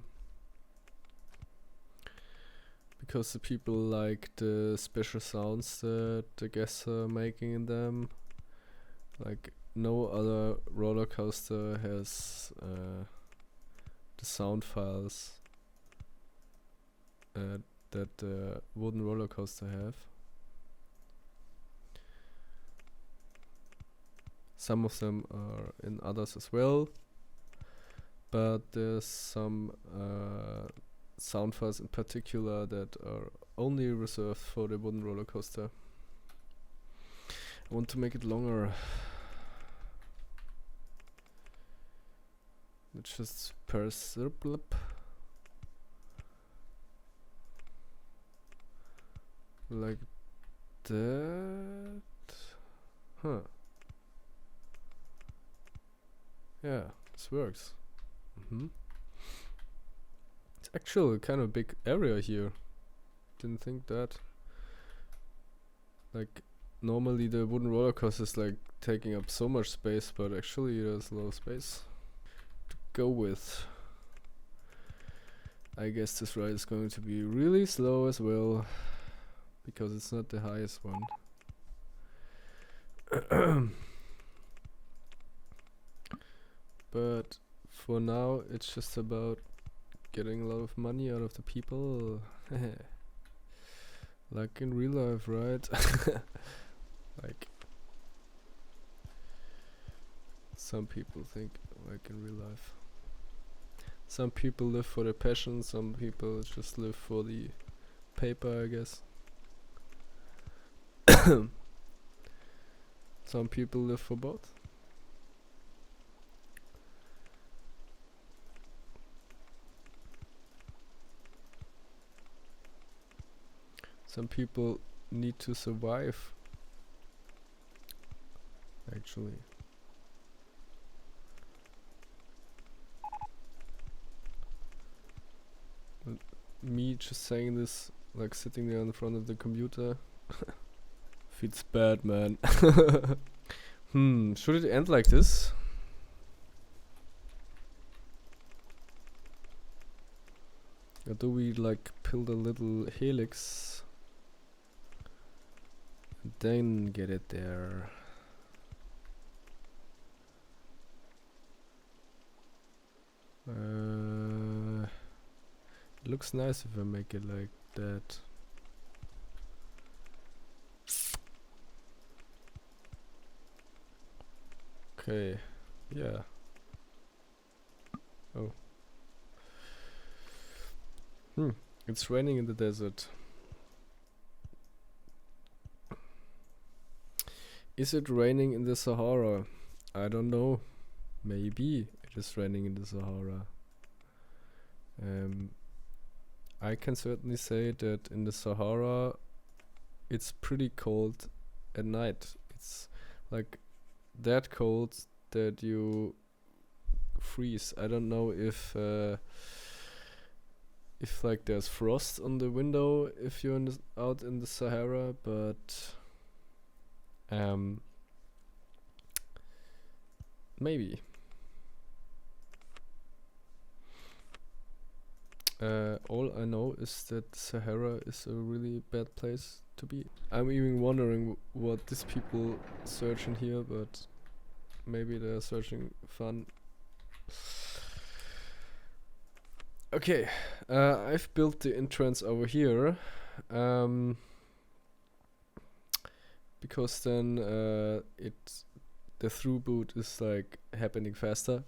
because the people like the special sounds that the guests are making in them. Like no other roller coaster has the sound files that the wooden roller coaster have. Some of them are in others as well, but there's some sound files in particular that are only reserved for the wooden roller coaster. I want to make it longer. Let's just press like that. Huh. Yeah, this works. It's actually kind of a big area here. Didn't think that. Like normally the wooden roller coaster is like taking up so much space, but actually there's a lot of space to go with. I guess this ride is going to be really slow as well, because it's not the highest one. But for now it's just about getting a lot of money out of the people. Like in real life, right? Like some people think like in real life. Some people live for their passion, some people just live for the paper, I guess. Some people live for both. Some people need to survive, actually. Me just saying this, like sitting there in front of the computer, feels bad, man. Should it end like this? Or do we like build a little helix and then get it there? It looks nice if I make it like that. Okay, yeah. Oh. It's raining in the desert. Is it raining in the Sahara? I don't know. Maybe it is raining in the Sahara. I can certainly say that in the Sahara it's pretty cold at night. It's like that cold that you freeze. I don't know if like there's frost on the window if you're out in the Sahara, but maybe. All I know is that Sahara is a really bad place to be. I'm even wondering what these people search in here, but maybe they're searching fun. Okay, I've built the entrance over here. because then the throughput is like happening faster.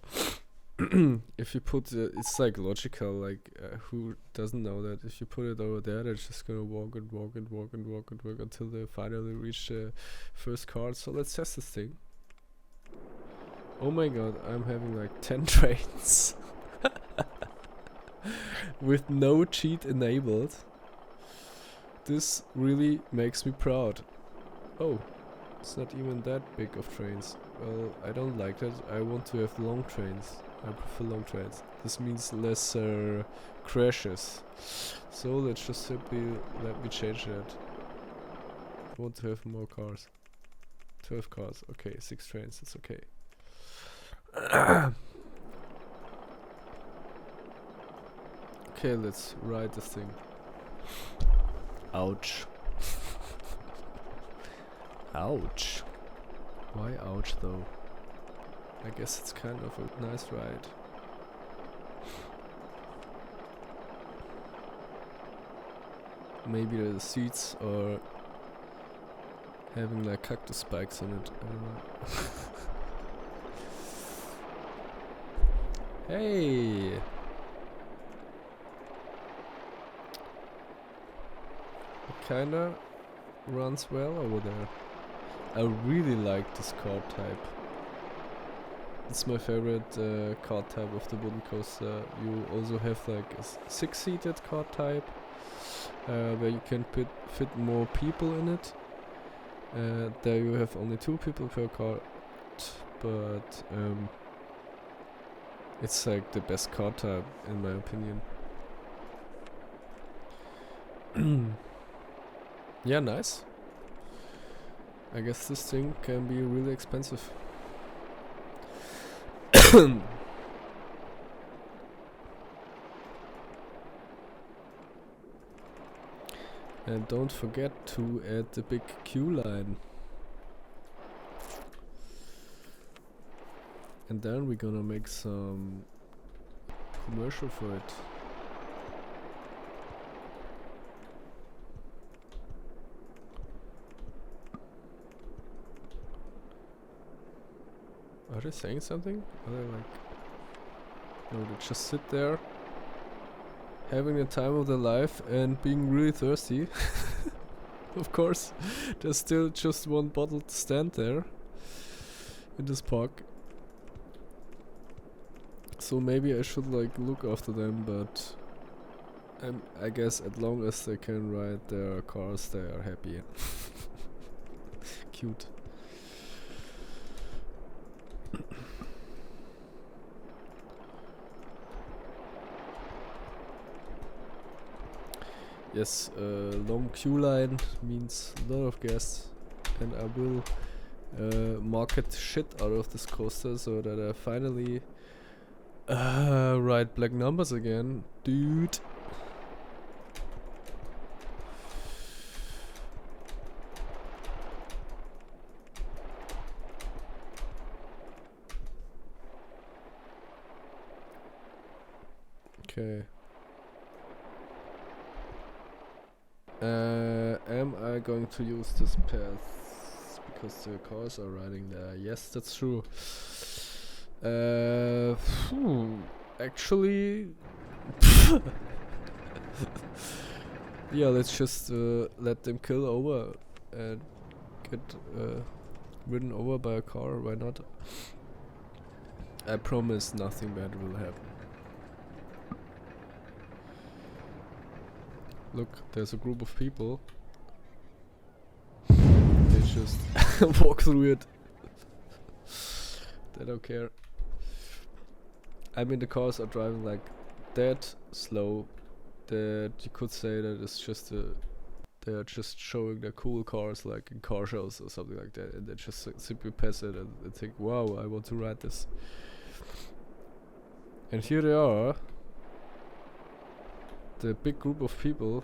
If you put it's like logical, like who doesn't know that if you put it over there, they're just gonna walk and walk and walk and walk and walk until they finally reach the first card. So let's test this thing. Oh my god, I'm having like 10 trains with no cheat enabled. This really makes me proud. Oh, it's not even that big of trains. Well, I don't like that. I want to have long trains. I prefer long trains. This means lesser crashes. So let's just simply let me change that. I want to have more cars. 12 cars. Okay, 6 trains. It's okay. Okay, let's ride this thing. Ouch. Ouch. Why ouch though? I guess it's kind of a nice ride. Maybe the seats are having like cactus spikes on it. I don't know. Hey! It kinda runs well over there. I really like this car type. It's my favorite car type of the wooden coaster. You also have like a 6-seated car type where you can fit more people in it. There you have only 2 people per car, but it's like the best car type in my opinion. Yeah, nice. I guess this thing can be really expensive. And don't forget to add the big queue line. And then we're gonna make some commercial for it. Are they saying something? Are they like... No, they just sit there having the time of their life and being really thirsty. Of course, there's still just one bottle to stand there in this park. So maybe I should like look after them, but I guess as long as they can ride their cars, they are happy. Cute. Yes, long queue line means a lot of gas, and I will market shit out of this coaster so that I finally ride black numbers again, dude. Okay. Am I going to use this path because the cars are riding there? Yes, that's true. Actually, yeah, let's just let them kill over and get ridden over by a car. Why not? I promise nothing bad will happen. Look, there's a group of people. They just walk through it. They don't care. I mean, the cars are driving like that slow that you could say that it's just they are just showing their cool cars like in car shows or something like that, and they just simply pass it and think, wow, I want to ride this. And here they are. The big group of people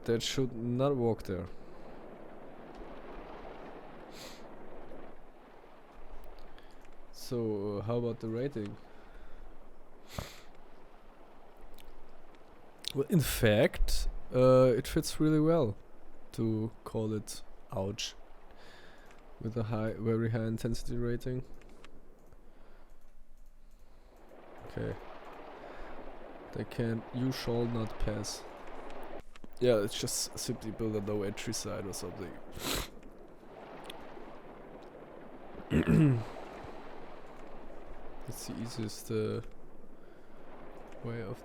that should not walk there. So how about the rating? Well, in fact, it fits really well to call it Ouch. With a very high intensity rating. Okay. You shall not pass. Yeah, let's just simply build a low entry side or something. It's the easiest way of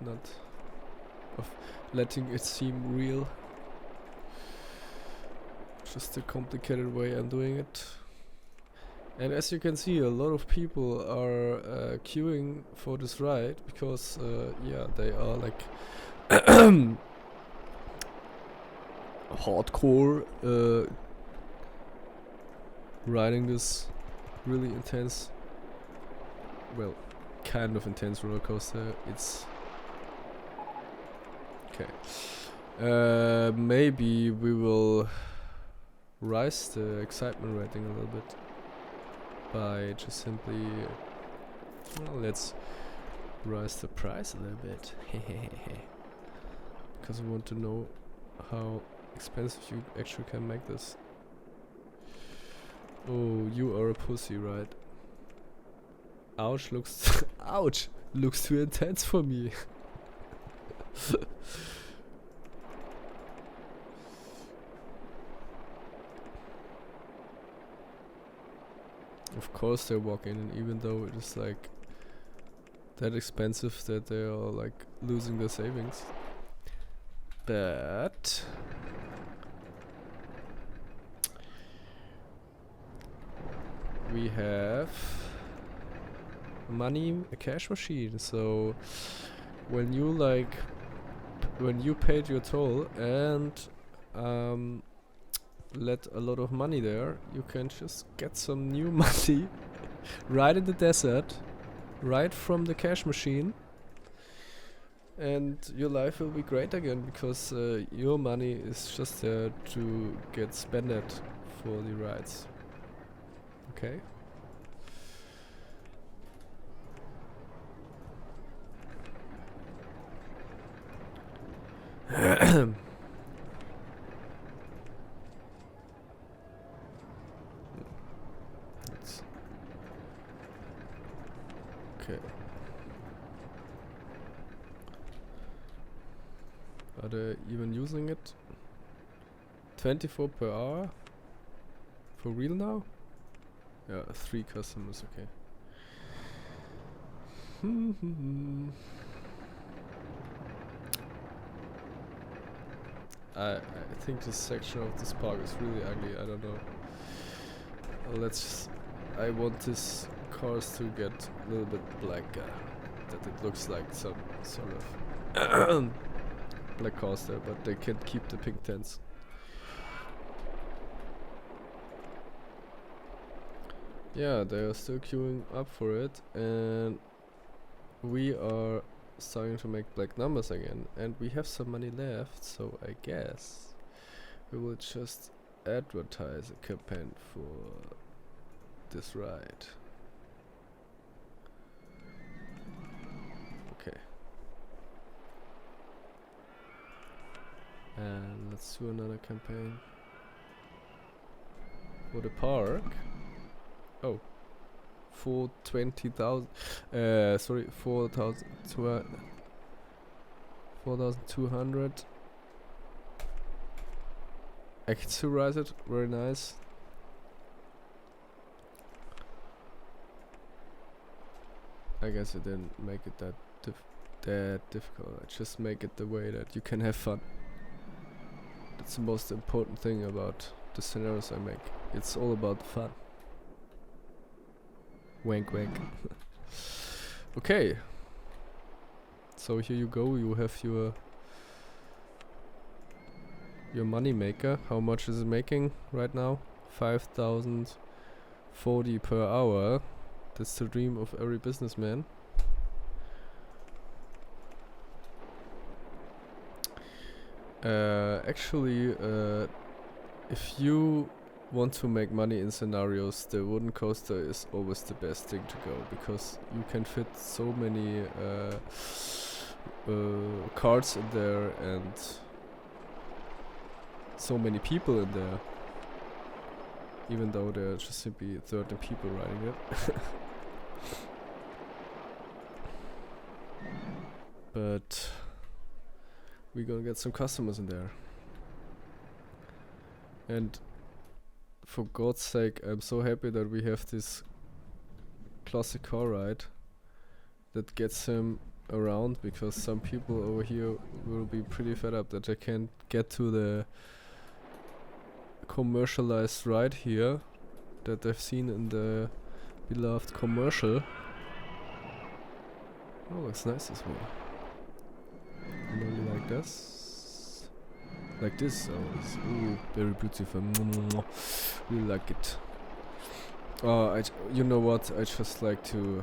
letting it seem real. Just a complicated way I'm doing it. And as you can see, a lot of people are queuing for this ride because, yeah, they are like hardcore riding this really intense, well, kind of intense roller coaster. It's okay. Maybe we will rise the excitement rating a little bit by just simply, well, let's rise the price a little bit. Because we want to know how expensive you actually can make this. Oh, you are a pussy, right? Ouch, looks ouch, looks too intense for me. Of course they walk in, and even though it is like that expensive that they are like losing their savings. But we have money, a cash machine, so when you paid your toll and let a lot of money there, you can just get some new money right in the desert, right from the cash machine, and your life will be great again because your money is just there to get spent for the rides. Okay. Okay. Are they even using it? 24 per hour? For real now? Yeah, 3 customers, okay. I think this section of this park is really ugly, I don't know. I want this cars to get a little bit blacker, that it looks like some sort of black cars there, but they can't keep the pink tents. Yeah, they are still queuing up for it, and we are starting to make black numbers again, and we have some money left, so I guess we will just advertise a campaign for this ride. Okay. And let's do another campaign for the park. Oh, for 20,000. Sorry, 4,200. I can still rise it. Very nice. I guess I didn't make it that difficult. I just make it the way that you can have fun. That's the most important thing about the scenarios I make. It's all about fun. Wank wank. Okay. So here you go, you have your money maker. How much is it making right now? 5,040 per hour. That's the dream of every businessman. Actually, if you want to make money in scenarios, the wooden coaster is always the best thing to go, because you can fit so many cards in there and so many people in there even though there are just simply 30 people riding it. But we're gonna get some customers in there. And for God's sake, I'm so happy that we have this classic car ride that gets him around, because some people over here will be pretty fed up that they can't get to the commercialized ride here that they've seen in the beloved commercial. Oh, looks nice this way. Maybe like this. Like this. Oh, it's very beautiful. Really like it. You know what? I just like to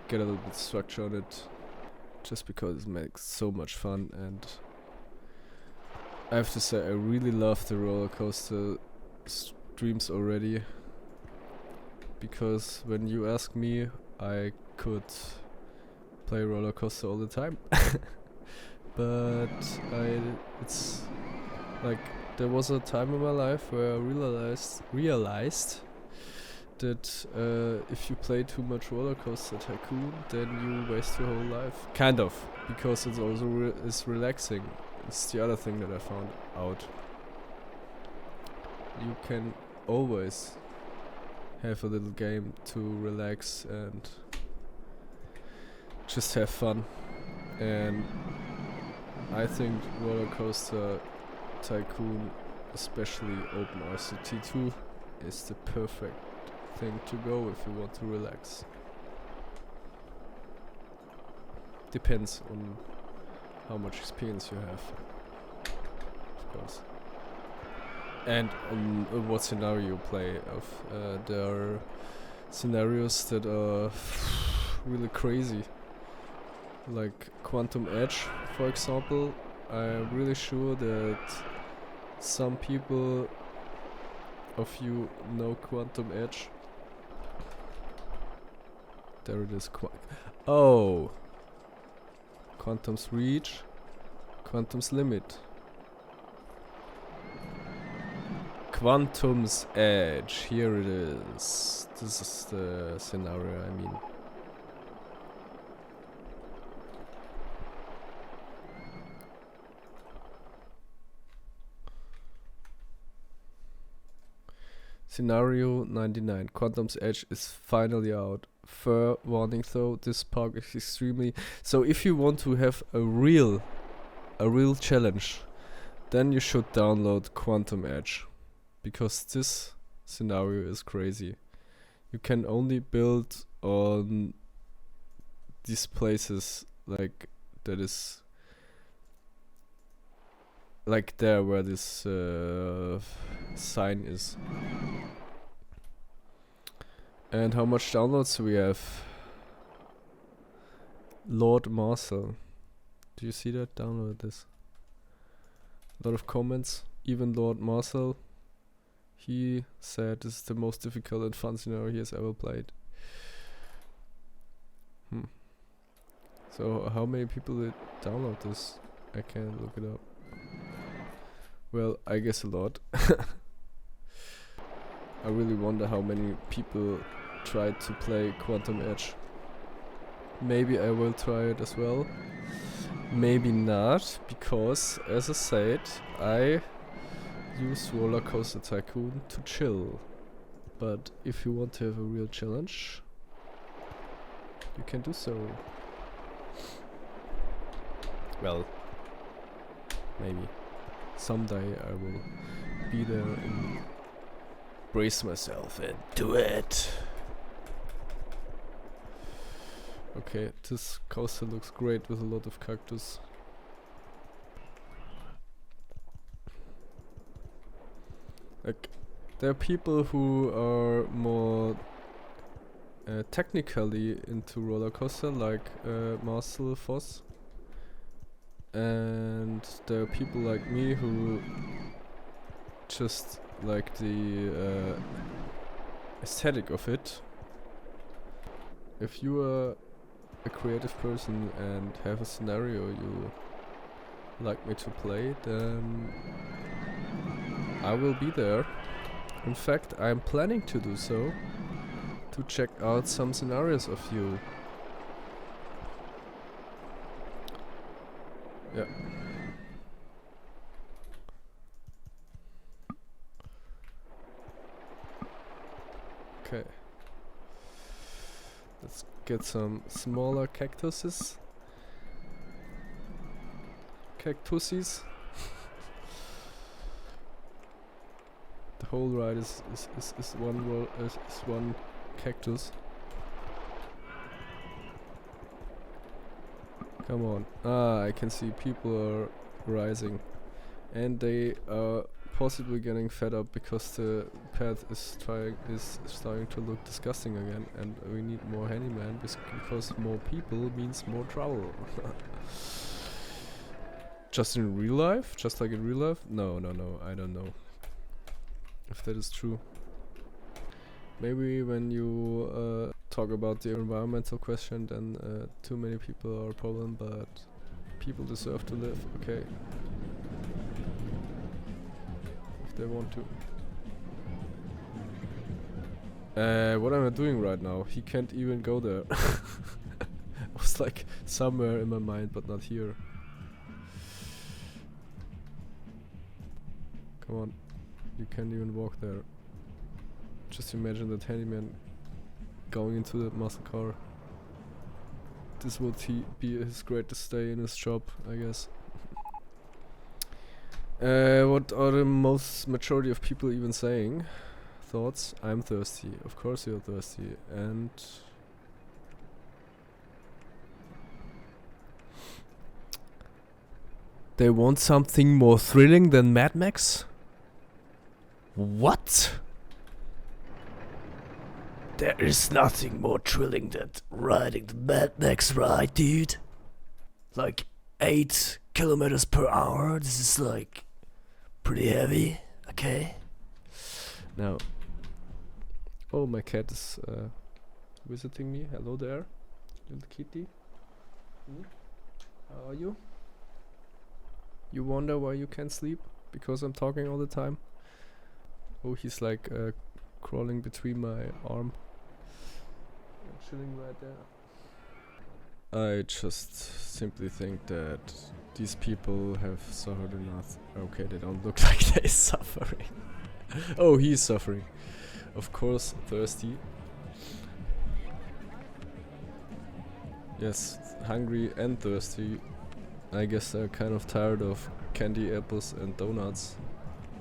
get a little bit structure on it, just because it makes so much fun. And I have to say, I really love the roller coaster streams already, because when you ask me, I could play roller coaster all the time. But it's like, there was a time in my life where I realized that if you play too much Roller Coaster Tycoon, then you waste your whole life. Kind of, because it's also is relaxing. It's the other thing that I found out. You can always have a little game to relax and just have fun. And I think Roller Coaster Tycoon, especially OpenRCT2, is the perfect thing to go if you want to relax. Depends on how much experience you have, of course, and on what scenario you play. There are scenarios that are really crazy, like Quantum Edge, for example. I'm really sure that some people of you know Quantum Edge. There it is. Oh! Quantum's Reach, Quantum's Limit. Quantum's Edge, here it is. This is the scenario I mean. Scenario 99. Quantum's Edge is finally out. Fair warning though, this park is extremely... So if you want to have a real challenge, then you should download Quantum Edge, because this scenario is crazy. You can only build on these places, like that is like there where this sign is. And how much downloads do we have? Lord Marcel. Do you see that? Download this. A lot of comments. Even Lord Marcel, he said this is the most difficult and fun scenario he has ever played. So how many people did download this? I can't look it up. Well, I guess a lot. I really wonder how many people tried to play Quantum Edge. Maybe I will try it as well. Maybe not, because as I said, I use Roller Coaster Tycoon to chill. But if you want to have a real challenge, you can do so. Well, maybe someday I will be there and brace myself and do it. Okay, this coaster looks great with a lot of cactus. Like, there are people who are more technically into roller coaster, like Marcel Voss, and there are people like me who just like the aesthetic of it. If you are a creative person and have a scenario you like me to play, then I will be there. In fact, I'm planning to do so, to check out some scenarios of you. Yeah. Okay. Let's get some smaller cactuses. Cactuses. The whole ride is one cactus. Come on. Ah, I can see people are rising. And they are possibly getting fed up because the path is starting to look disgusting again, and we need more handyman because more people means more trouble. Just in real life? Just like in real life? No, I don't know if that is true. Maybe when you talk about the environmental question, then too many people are a problem, but people deserve to live, okay. If they want to. What am I doing right now? He can't even go there. I was like somewhere in my mind, but not here. Come on, you can't even walk there. Just imagine that handyman going into that muscle car. This would be his greatest day in his job, I guess. What are the majority of people even saying? Thoughts? I'm thirsty. Of course you're thirsty. And they want something more thrilling than Mad Max? What? There is nothing more thrilling than riding the Mad Max ride, dude. Like 8 kilometers per hour. This is like pretty heavy. Okay. Now. Oh, my cat is visiting me. Hello there, little kitty. How are you? You wonder why you can't sleep? Because I'm talking all the time. Oh, he's like crawling between my arm. Chilling right there. I just simply think that these people have suffered enough. Okay, they don't look like they're suffering. Oh, he's suffering. Of course, thirsty. Yes, hungry and thirsty. I guess they're kind of tired of candy, apples and donuts.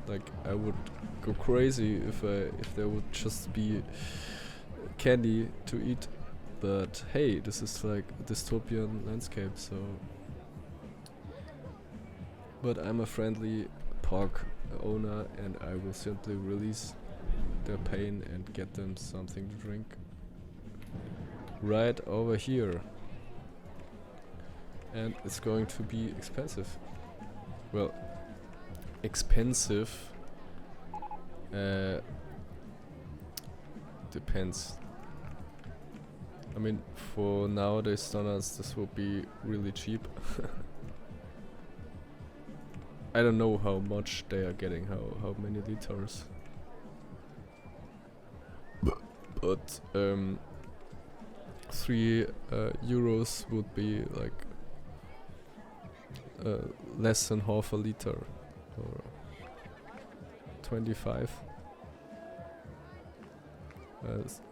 Like, I would go crazy if there would just be candy to eat. But hey, this is like a dystopian landscape, so. But I'm a friendly park owner, and I will simply release their pain and get them something to drink. Right over here. And it's going to be expensive. Well, expensive depends. I mean, for nowadays standards, this will be really cheap. I don't know how much they are getting, how many liters. But 3 euros would be like less than half a liter, or 25.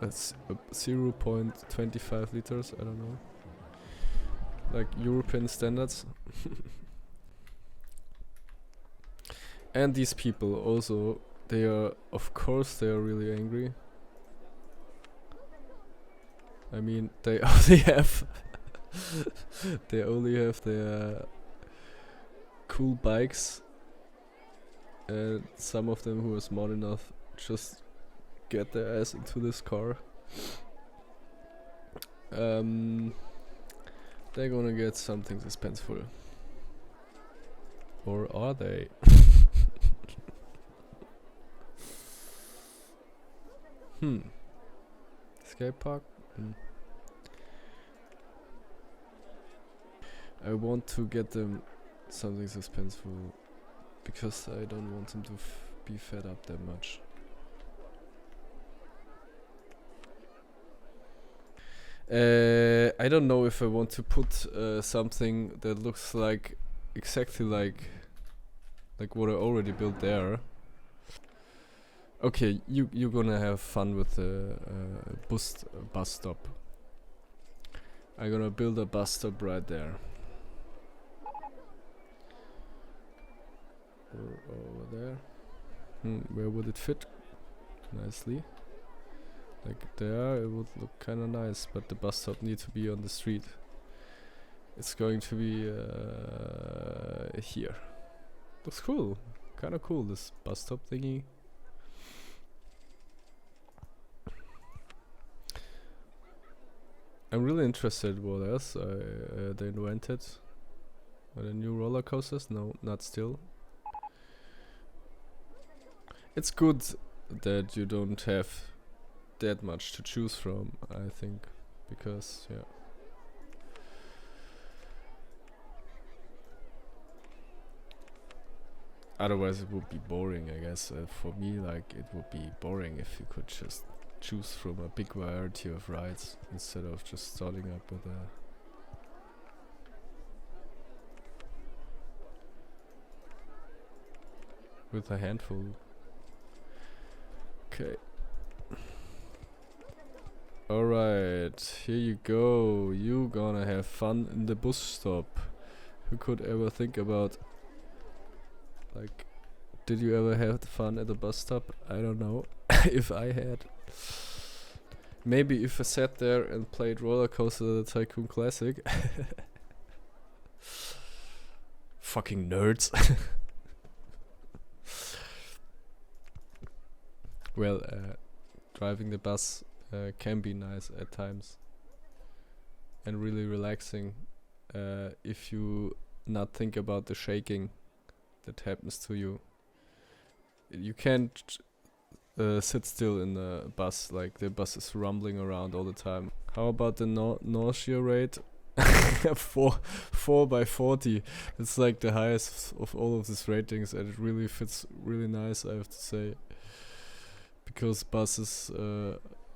That's 0.25 liters, I don't know. Like European standards. And these people also, they are, of course they are really angry. I mean, they only have they only have their cool bikes, and some of them who are smart enough just get their ass into this car. They're gonna get something suspenseful. Or are they? Skate park? I want to get them something suspenseful because I don't want them to be fed up that much. I don't know if I want to put something that looks like exactly like what I already built there. Okay, you're gonna have fun with the bus stop. I'm gonna build a bus stop right there. Or over there. Where would it fit? Nicely. Like there, it would look kind of nice, but the bus stop needs to be on the street. It's going to be here. Looks cool. Kind of cool, this bus stop thingy. I'm really interested what else they invented. Are there new roller coasters? No, not still. It's good that you don't have that much to choose from, I think, because yeah. Otherwise it would be boring, I guess. For me, like, it would be boring if you could just choose from a big variety of rides instead of just starting up with a handful. Okay. Alright, here you go. You gonna have fun in the bus stop. Who could ever think about, like, did you ever have fun at the bus stop? I don't know. If I had. Maybe if I sat there and played Roller Coaster Tycoon Classic. Fucking nerds. Well, driving the bus can be nice at times and really relaxing if you not think about the shaking that happens to you. You can't sit still in the bus, like the bus is rumbling around all the time. How about the nausea rate? 4 by 40. It's like the highest of all of these ratings, and it really fits really nice, I have to say. Because buses,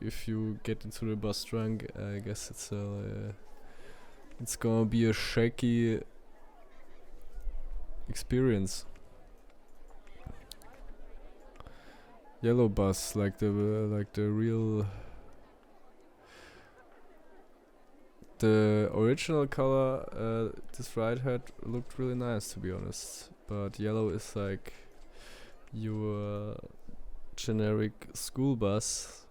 if you get into the bus drunk, I guess it's gonna be a shaky experience. Yellow bus, like the real. The original color this ride had looked really nice, to be honest. But yellow is like your generic school bus,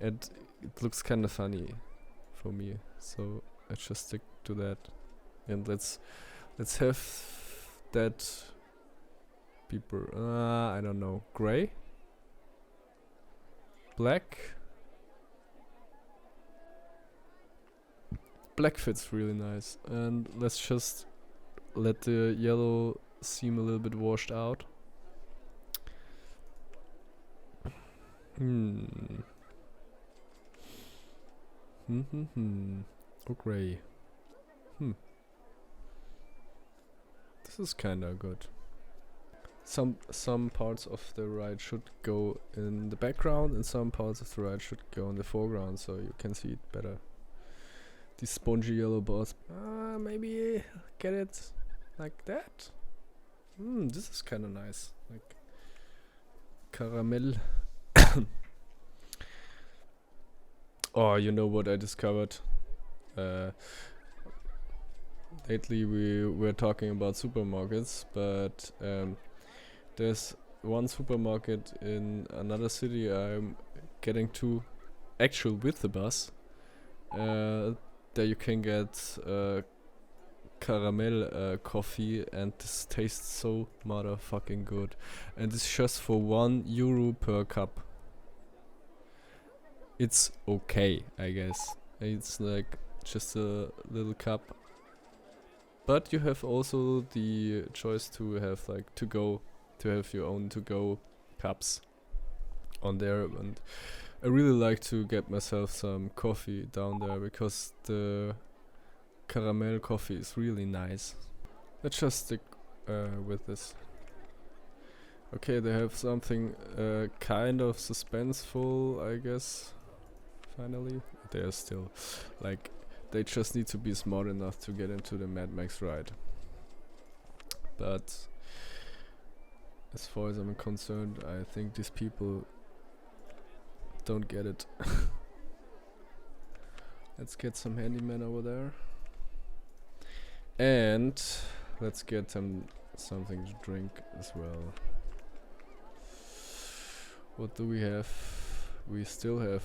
and it looks kind of funny for me. So I just stick to that, and let's have that people. I don't know, gray, black. Black fits really nice, and let's just let the yellow seem a little bit washed out. Or gray. This is kinda good. Some parts of the ride should go in the background, and some parts of the ride should go in the foreground, so you can see it better. The spongy yellow bus. Maybe get it like that. This is kind of nice, like caramel. Oh, you know what I discovered? Lately we were talking about supermarkets, but there's one supermarket in another city I'm getting to, actual with the bus. There you can get caramel coffee, and this tastes so motherfucking good, and it's just for €1 per cup. It's okay, I guess. It's like just a little cup, but you have also the choice to have like to have your own to-go cups on there, and I really like to get myself some coffee down there because the caramel coffee is really nice. Let's just stick with this. Okay, they have something kind of suspenseful, I guess. Finally, they're still like, they just need to be smart enough to get into the Mad Max ride. But as far as I'm concerned, I think these people don't get it. Let's get some handyman over there. And let's get them something to drink as well. What do we have? We still have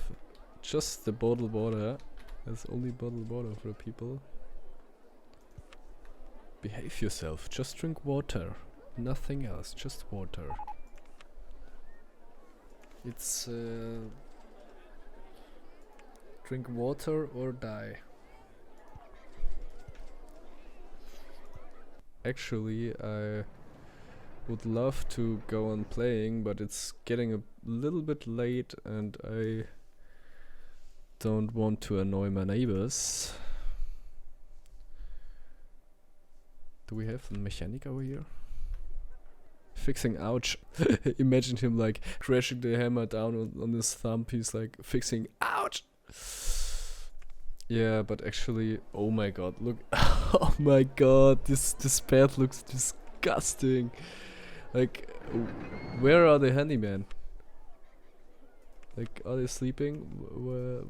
just the bottled water. There's only bottled water for people. Behave yourself. Just drink water. Nothing else. Just water. It's drink water or die. Actually, I would love to go on playing, but it's getting a little bit late and I don't want to annoy my neighbors. Do we have a mechanic over here? Fixing, ouch. Imagine him like crashing the hammer down on his thumb. He's like fixing, ouch. Yeah, but actually, oh my god, look. Oh my god, this path looks disgusting. Like, where are the handymen? Like, are they sleeping?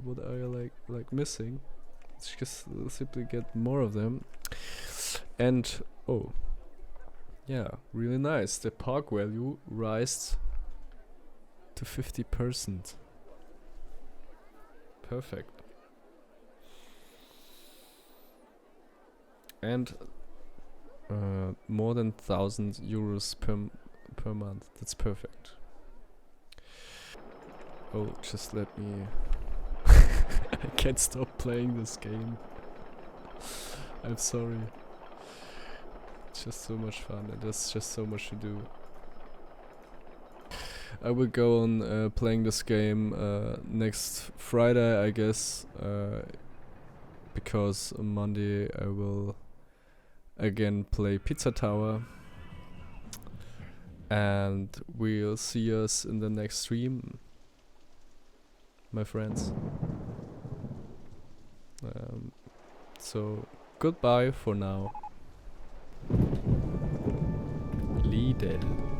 What are you like missing? Let's just simply get more of them. And oh, yeah, really nice. The park value rised to 50%. Perfect. And more than 1,000 euros per month. That's perfect. Oh, just let me. I can't stop playing this game. I'm sorry. It's just so much fun and there's just so much to do. I will go on playing this game next Friday, I guess, because on Monday I will again play Pizza Tower, and we'll see us in the next stream, my friends. So goodbye for now. Lidl.